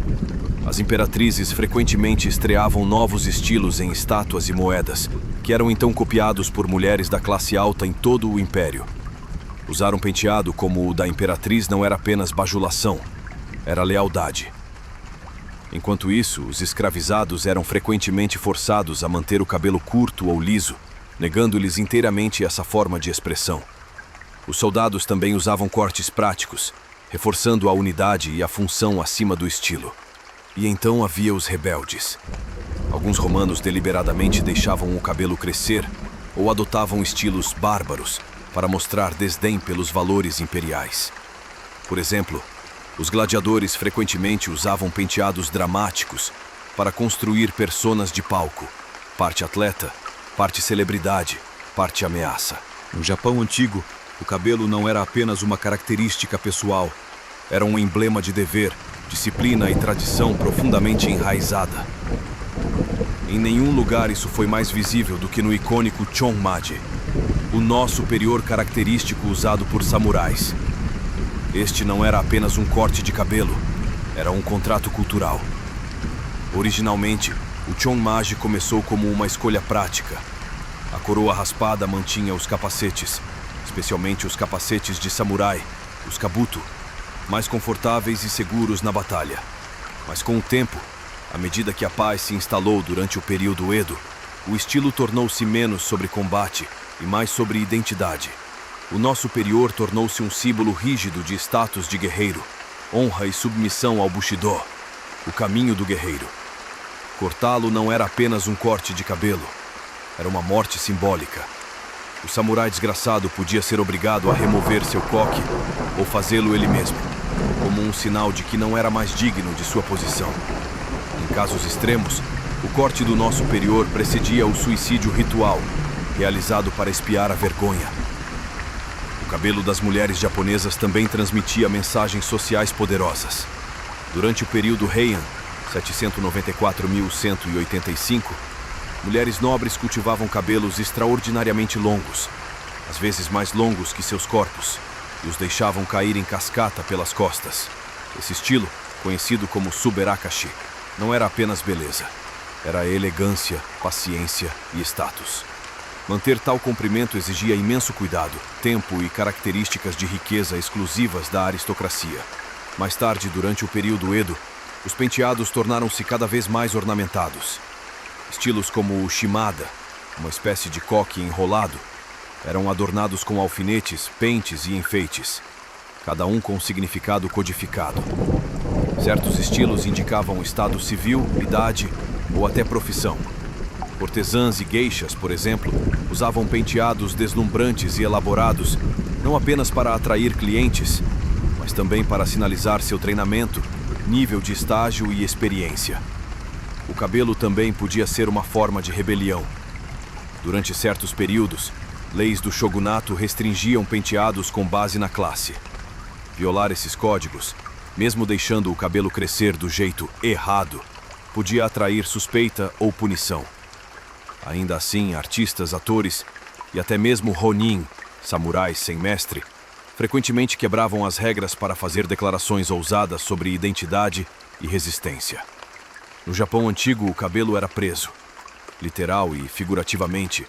As imperatrizes frequentemente estreavam novos estilos em estátuas e moedas, que eram então copiados por mulheres da classe alta em todo o império. Usar um penteado como o da imperatriz não era apenas bajulação, era lealdade. Enquanto isso, os escravizados eram frequentemente forçados a manter o cabelo curto ou liso, negando-lhes inteiramente essa forma de expressão. Os soldados também usavam cortes práticos, reforçando a unidade e a função acima do estilo. E então havia os rebeldes. Alguns romanos deliberadamente deixavam o cabelo crescer ou adotavam estilos bárbaros para mostrar desdém pelos valores imperiais. Por exemplo, os gladiadores frequentemente usavam penteados dramáticos para construir personas de palco, parte atleta, parte celebridade, parte ameaça. No Japão antigo, o cabelo não era apenas uma característica pessoal, era um emblema de dever, disciplina e tradição profundamente enraizada. Em nenhum lugar isso foi mais visível do que no icônico chonmaji, o nó superior característico usado por samurais. Este não era apenas um corte de cabelo, era um contrato cultural. Originalmente, o chonmaji começou como uma escolha prática. A coroa raspada mantinha os capacetes, especialmente os capacetes de samurai, os kabuto, mais confortáveis e seguros na batalha. Mas com o tempo, à medida que a paz se instalou durante o período Edo, o estilo tornou-se menos sobre combate e mais sobre identidade. O nó superior tornou-se um símbolo rígido de status de guerreiro, honra e submissão ao Bushido, o caminho do guerreiro. Cortá-lo não era apenas um corte de cabelo, era uma morte simbólica. O samurai desgraçado podia ser obrigado a remover seu coque ou fazê-lo ele mesmo, como um sinal de que não era mais digno de sua posição. Em casos extremos, o corte do nó superior precedia o suicídio ritual, realizado para expiar a vergonha. O cabelo das mulheres japonesas também transmitia mensagens sociais poderosas. Durante o período Heian, 794.185, mulheres nobres cultivavam cabelos extraordinariamente longos, às vezes mais longos que seus corpos, e os deixavam cair em cascata pelas costas. Esse estilo, conhecido como suberakashi, não era apenas beleza, era elegância, paciência e status. Manter tal comprimento exigia imenso cuidado, tempo e características de riqueza exclusivas da aristocracia. Mais tarde, durante o período Edo, os penteados tornaram-se cada vez mais ornamentados. Estilos como o shimada, uma espécie de coque enrolado, eram adornados com alfinetes, pentes e enfeites, cada um com significado codificado. Certos estilos indicavam estado civil, idade ou até profissão. Cortesãs e geishas, por exemplo, usavam penteados deslumbrantes e elaborados, não apenas para atrair clientes, mas também para sinalizar seu treinamento, nível de estágio e experiência. O cabelo também podia ser uma forma de rebelião. Durante certos períodos, leis do shogunato restringiam penteados com base na classe. Violar esses códigos, mesmo deixando o cabelo crescer do jeito errado, podia atrair suspeita ou punição. Ainda assim, artistas, atores e até mesmo ronin, samurais sem mestre, frequentemente quebravam as regras para fazer declarações ousadas sobre identidade e resistência. No Japão antigo, o cabelo era preso, literal e figurativamente,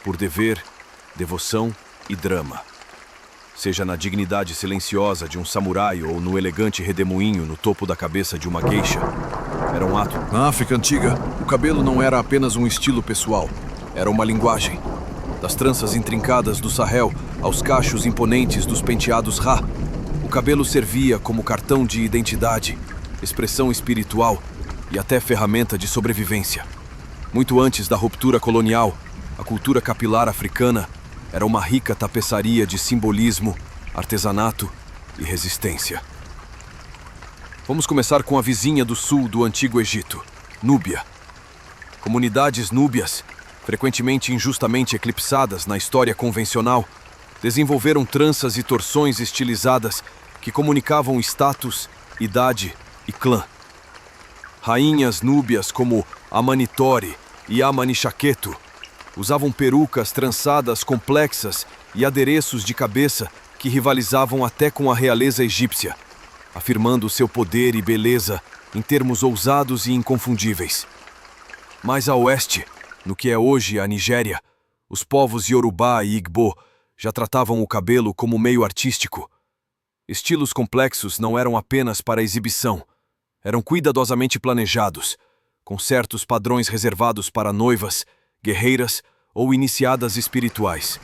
por dever, devoção e drama. Seja na dignidade silenciosa de um samurai ou no elegante redemoinho no topo da cabeça de uma geisha, era um ato. Na África antiga, o cabelo não era apenas um estilo pessoal, era uma linguagem. Das tranças intrincadas do Sahel aos cachos imponentes dos penteados Ra, O cabelo servia como cartão de identidade, expressão espiritual e até ferramenta de sobrevivência. Muito antes da ruptura colonial, a cultura capilar africana era uma rica tapeçaria de simbolismo, artesanato e resistência. Vamos começar com a vizinha do sul do Antigo Egito, Núbia. Comunidades núbias, frequentemente injustamente eclipsadas na história convencional, desenvolveram tranças e torções estilizadas que comunicavam status, idade e clã. Rainhas núbias como Amanitore e Amanichaketo usavam perucas trançadas complexas e adereços de cabeça que rivalizavam até com a realeza egípcia, afirmando seu poder e beleza em termos ousados e inconfundíveis. Mais a oeste, no que é hoje a Nigéria, os povos Yorubá e Igbo já tratavam o cabelo como meio artístico. Estilos complexos não eram apenas para exibição, eram cuidadosamente planejados, com certos padrões reservados para noivas, guerreiras ou iniciadas espirituais.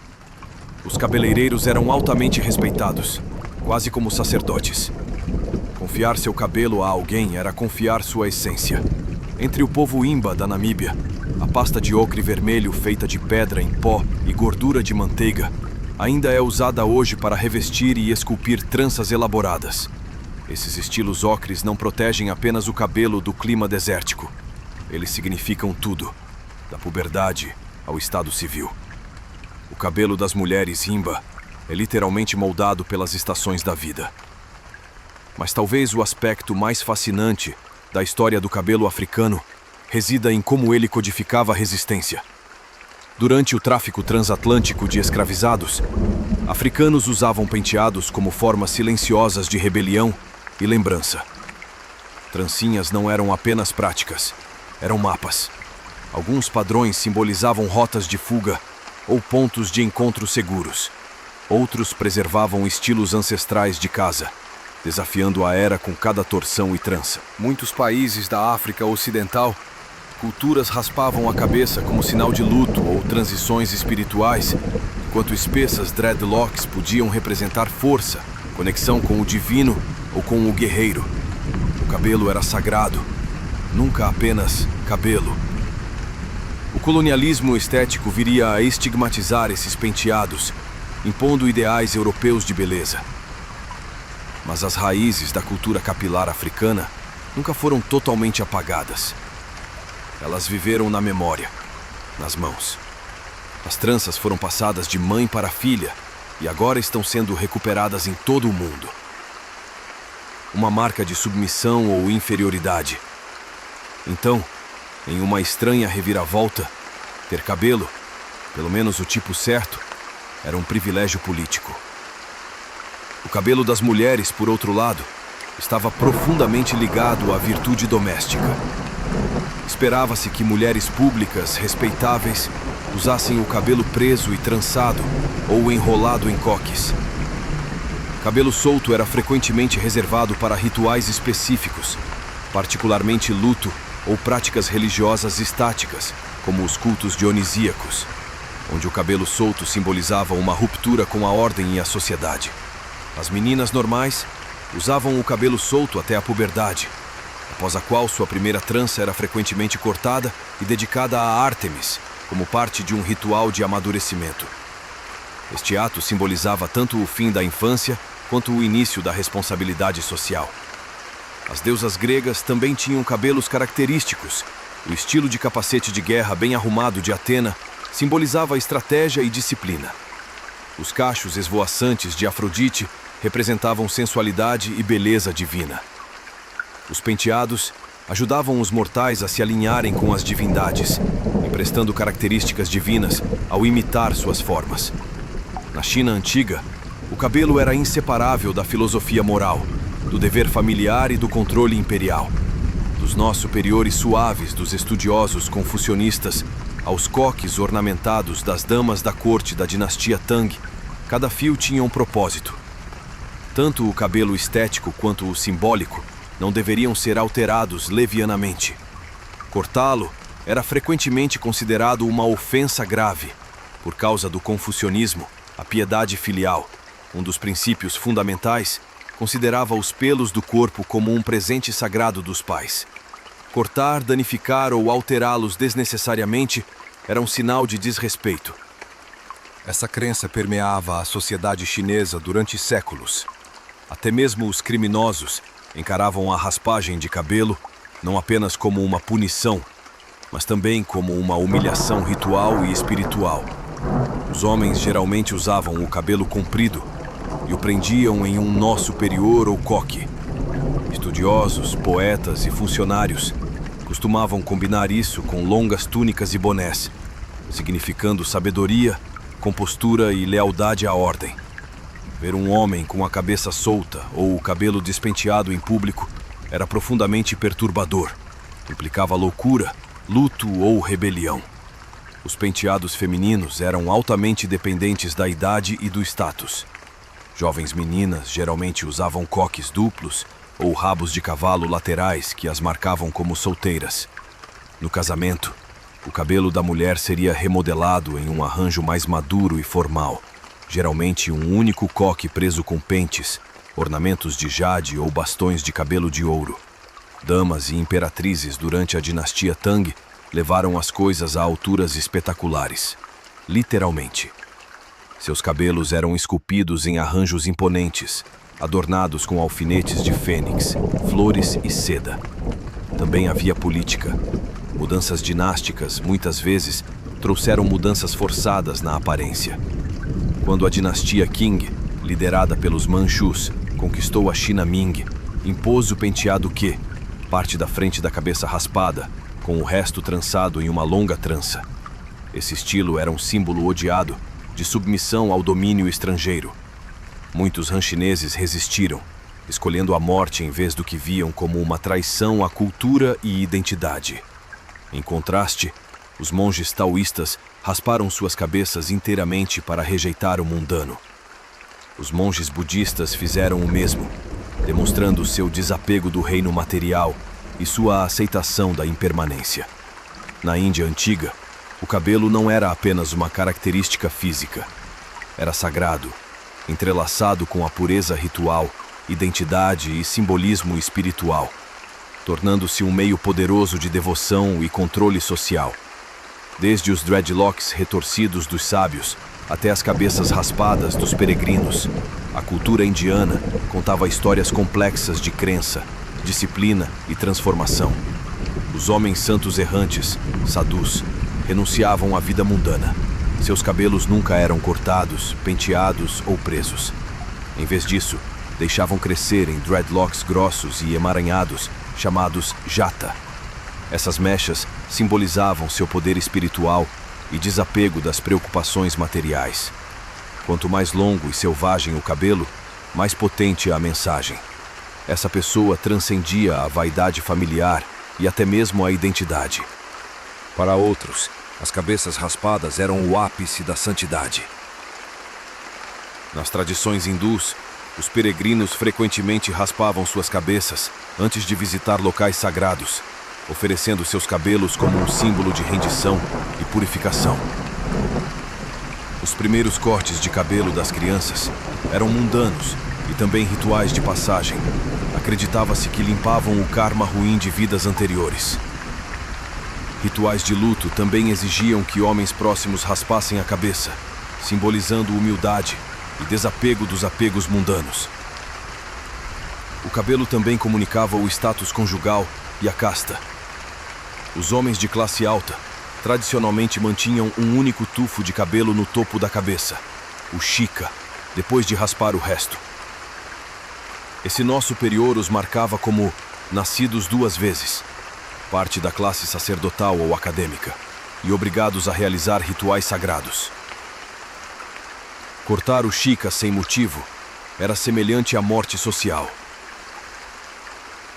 Os cabeleireiros eram altamente respeitados, quase como sacerdotes. Confiar seu cabelo a alguém era confiar sua essência. Entre o povo Imba da Namíbia, a pasta de ocre vermelho feita de pedra em pó e gordura de manteiga ainda é usada hoje para revestir e esculpir tranças elaboradas. Esses estilos ocres não protegem apenas o cabelo do clima desértico. Eles significam tudo, da puberdade ao estado civil. O cabelo das mulheres Imba é literalmente moldado pelas estações da vida. Mas talvez o aspecto mais fascinante da história do cabelo africano resida em como ele codificava a resistência. Durante o tráfico transatlântico de escravizados, africanos usavam penteados como formas silenciosas de rebelião e lembrança. Trancinhas não eram apenas práticas, eram mapas. Alguns padrões simbolizavam rotas de fuga ou pontos de encontro seguros. Outros preservavam estilos ancestrais de caça, desafiando a era com cada torção e trança. Muitos países da África Ocidental, culturas raspavam a cabeça como sinal de luto ou transições espirituais, enquanto espessas dreadlocks podiam representar força, conexão com o divino ou com o guerreiro. O cabelo era sagrado, nunca apenas cabelo. O colonialismo estético viria a estigmatizar esses penteados, impondo ideais europeus de beleza. Mas as raízes da cultura capilar africana nunca foram totalmente apagadas. Elas viveram na memória, nas mãos. As tranças foram passadas de mãe para filha e agora estão sendo recuperadas em todo o mundo. Uma marca de submissão ou inferioridade. Então, em uma estranha reviravolta, ter cabelo, pelo menos o tipo certo, era um privilégio político. O cabelo das mulheres, por outro lado, estava profundamente ligado à virtude doméstica. Esperava-se que mulheres públicas, respeitáveis, usassem o cabelo preso e trançado ou enrolado em coques. Cabelo solto era frequentemente reservado para rituais específicos, particularmente luto ou práticas religiosas estáticas, como os cultos dionisíacos, onde o cabelo solto simbolizava uma ruptura com a ordem e a sociedade. As meninas normais usavam o cabelo solto até a puberdade, após a qual sua primeira trança era frequentemente cortada e dedicada a Ártemis, como parte de um ritual de amadurecimento. Este ato simbolizava tanto o fim da infância quanto o início da responsabilidade social. As deusas gregas também tinham cabelos característicos. O estilo de capacete de guerra bem arrumado de Atena simbolizava estratégia e disciplina. Os cachos esvoaçantes de Afrodite representavam sensualidade e beleza divina. Os penteados ajudavam os mortais a se alinharem com as divindades, emprestando características divinas ao imitar suas formas. Na China antiga, o cabelo era inseparável da filosofia moral, do dever familiar e do controle imperial. Dos nós superiores suaves dos estudiosos confucionistas aos coques ornamentados das damas da corte da dinastia Tang, cada fio tinha um propósito. Tanto o cabelo estético quanto o simbólico não deveriam ser alterados levianamente. Cortá-lo era frequentemente considerado uma ofensa grave, por causa do confucionismo, a piedade filial, um dos princípios fundamentais considerava os pelos do corpo como um presente sagrado dos pais. Cortar, danificar ou alterá-los desnecessariamente era um sinal de desrespeito. Essa crença permeava a sociedade chinesa durante séculos. Até mesmo os criminosos encaravam a raspagem de cabelo não apenas como uma punição, mas também como uma humilhação ritual e espiritual. Os homens geralmente usavam o cabelo comprido e o prendiam em um nó superior ou coque. Estudiosos, poetas e funcionários costumavam combinar isso com longas túnicas e bonés, significando sabedoria, compostura e lealdade à ordem. Ver um homem com a cabeça solta ou o cabelo despenteado em público era profundamente perturbador. Implicava loucura, luto ou rebelião. Os penteados femininos eram altamente dependentes da idade e do status. Jovens meninas geralmente usavam coques duplos ou rabos de cavalo laterais que as marcavam como solteiras. No casamento, o cabelo da mulher seria remodelado em um arranjo mais maduro e formal, geralmente um único coque preso com pentes, ornamentos de jade ou bastões de cabelo de ouro. Damas e imperatrizes durante a dinastia Tang levaram as coisas a alturas espetaculares, literalmente. Seus cabelos eram esculpidos em arranjos imponentes, adornados com alfinetes de fênix, flores e seda. Também havia política. Mudanças dinásticas, muitas vezes, trouxeram mudanças forçadas na aparência. Quando a dinastia Qing, liderada pelos Manchus, conquistou a China Ming, impôs o penteado que, parte da frente da cabeça raspada, com o resto trançado em uma longa trança. Esse estilo era um símbolo odiado de submissão ao domínio estrangeiro. Muitos han chineses resistiram, escolhendo a morte em vez do que viam como uma traição à cultura e identidade. Em contraste, os monges taoístas rasparam suas cabeças inteiramente para rejeitar o mundano. Os monges budistas fizeram o mesmo, demonstrando seu desapego do reino material e sua aceitação da impermanência. Na Índia antiga, o cabelo não era apenas uma característica física. Era sagrado, entrelaçado com a pureza ritual, identidade e simbolismo espiritual, tornando-se um meio poderoso de devoção e controle social. Desde os dreadlocks retorcidos dos sábios até as cabeças raspadas dos peregrinos, a cultura indiana contava histórias complexas de crença, disciplina e transformação. Os homens santos errantes, sadhus, renunciavam à vida mundana. Seus cabelos nunca eram cortados, penteados ou presos. Em vez disso, deixavam crescer em dreadlocks grossos e emaranhados, chamados jata. Essas mechas simbolizavam seu poder espiritual e desapego das preocupações materiais. Quanto mais longo e selvagem o cabelo, mais potente a mensagem. Essa pessoa transcendia a vaidade familiar e até mesmo a identidade. Para outros, as cabeças raspadas eram o ápice da santidade. Nas tradições hindus, os peregrinos frequentemente raspavam suas cabeças antes de visitar locais sagrados, oferecendo seus cabelos como um símbolo de rendição e purificação. Os primeiros cortes de cabelo das crianças eram mundanos e também rituais de passagem. Acreditava-se que limpavam o karma ruim de vidas anteriores. Rituais de luto também exigiam que homens próximos raspassem a cabeça, simbolizando humildade e desapego dos apegos mundanos. O cabelo também comunicava o status conjugal e a casta. Os homens de classe alta tradicionalmente mantinham um único tufo de cabelo no topo da cabeça, o shika, depois de raspar o resto. Esse nó superior os marcava como nascidos duas vezes, parte da classe sacerdotal ou acadêmica, e obrigados a realizar rituais sagrados. Cortar o shika sem motivo era semelhante à morte social.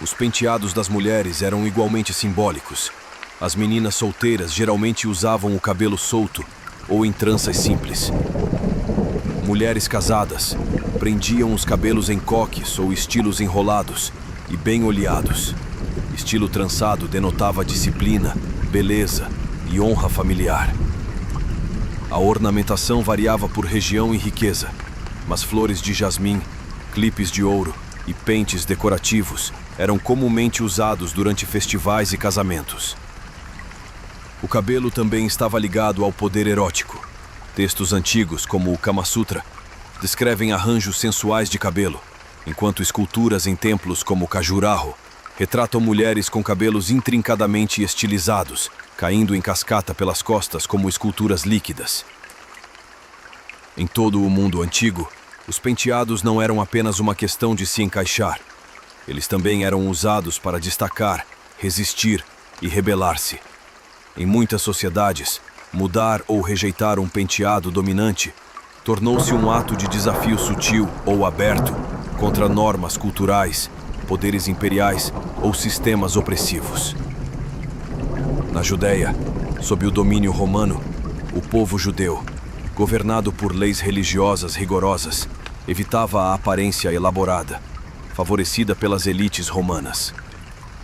Os penteados das mulheres eram igualmente simbólicos. As meninas solteiras geralmente usavam o cabelo solto ou em tranças simples. Mulheres casadas prendiam os cabelos em coques ou estilos enrolados e bem oleados. Estilo trançado denotava disciplina, beleza e honra familiar. A ornamentação variava por região e riqueza, mas flores de jasmim, clipes de ouro e pentes decorativos eram comumente usados durante festivais e casamentos. O cabelo também estava ligado ao poder erótico. Textos antigos, como o Kama Sutra, descrevem arranjos sensuais de cabelo, enquanto esculturas em templos como Khajuraho retratam mulheres com cabelos intrincadamente estilizados, caindo em cascata pelas costas como esculturas líquidas. Em todo o mundo antigo, os penteados não eram apenas uma questão de se encaixar. Eles também eram usados para destacar, resistir e rebelar-se. Em muitas sociedades, mudar ou rejeitar um penteado dominante tornou-se um ato de desafio sutil ou aberto contra normas culturais, poderes imperiais ou sistemas opressivos. Na Judéia, sob o domínio romano, o povo judeu, governado por leis religiosas rigorosas, evitava a aparência elaborada, favorecida pelas elites romanas.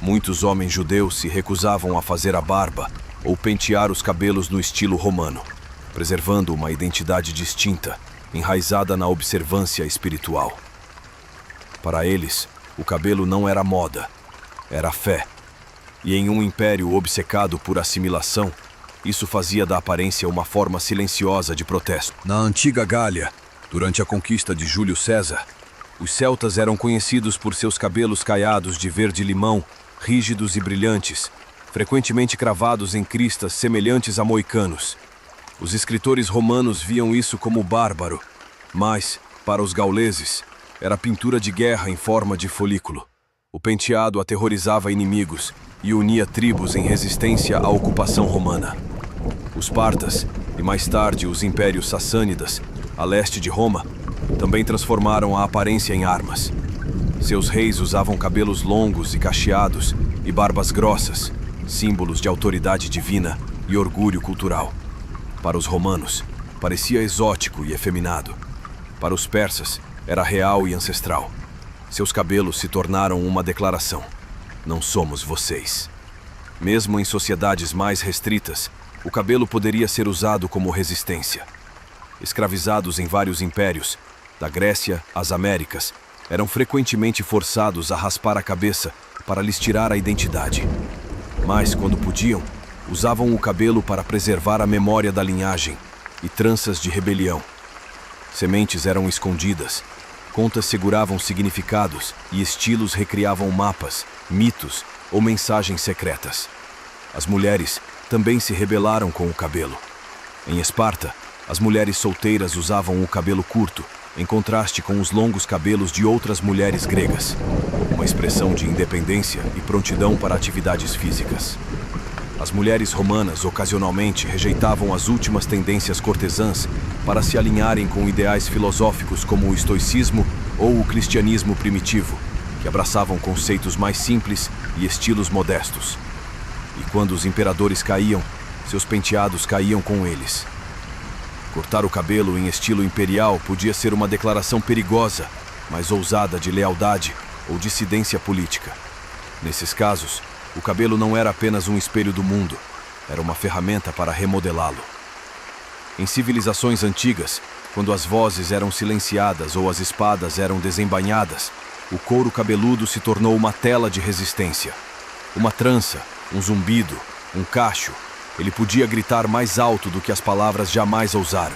Muitos homens judeus se recusavam a fazer a barba ou pentear os cabelos no estilo romano, preservando uma identidade distinta, enraizada na observância espiritual. Para eles, o cabelo não era moda, era fé. E em um império obcecado por assimilação, isso fazia da aparência uma forma silenciosa de protesto. Na antiga Gália, durante a conquista de Júlio César, os celtas eram conhecidos por seus cabelos caiados de verde-limão, rígidos e brilhantes, frequentemente cravados em cristas semelhantes a moicanos. Os escritores romanos viam isso como bárbaro, mas, para os gauleses, era pintura de guerra em forma de folículo. O penteado aterrorizava inimigos e unia tribos em resistência à ocupação romana. Os partas, e mais tarde os impérios sassânidas, a leste de Roma, também transformaram a aparência em armas. Seus reis usavam cabelos longos e cacheados e barbas grossas, símbolos de autoridade divina e orgulho cultural. Para os romanos, parecia exótico e efeminado. Para os persas, era real e ancestral. Seus cabelos se tornaram uma declaração: não somos vocês. Mesmo em sociedades mais restritas, o cabelo poderia ser usado como resistência. Escravizados em vários impérios, da Grécia às Américas, eram frequentemente forçados a raspar a cabeça para lhes tirar a identidade. Mas, quando podiam, usavam o cabelo para preservar a memória da linhagem e tranças de rebelião. Sementes eram escondidas, contas seguravam significados e estilos recriavam mapas, mitos ou mensagens secretas. As mulheres também se rebelaram com o cabelo. Em Esparta, as mulheres solteiras usavam o cabelo curto, em contraste com os longos cabelos de outras mulheres gregas, uma expressão de independência e prontidão para atividades físicas. As mulheres romanas ocasionalmente rejeitavam as últimas tendências cortesãs para se alinharem com ideais filosóficos como o estoicismo ou o cristianismo primitivo, que abraçavam conceitos mais simples e estilos modestos. E quando os imperadores caíam, seus penteados caíam com eles. Cortar o cabelo em estilo imperial podia ser uma declaração perigosa, mas ousada de lealdade ou dissidência política. Nesses casos, o cabelo não era apenas um espelho do mundo, era uma ferramenta para remodelá-lo. Em civilizações antigas, quando as vozes eram silenciadas ou as espadas eram desembainhadas, o couro cabeludo se tornou uma tela de resistência. Uma trança, um zumbido, um cacho, ele podia gritar mais alto do que as palavras jamais ousaram.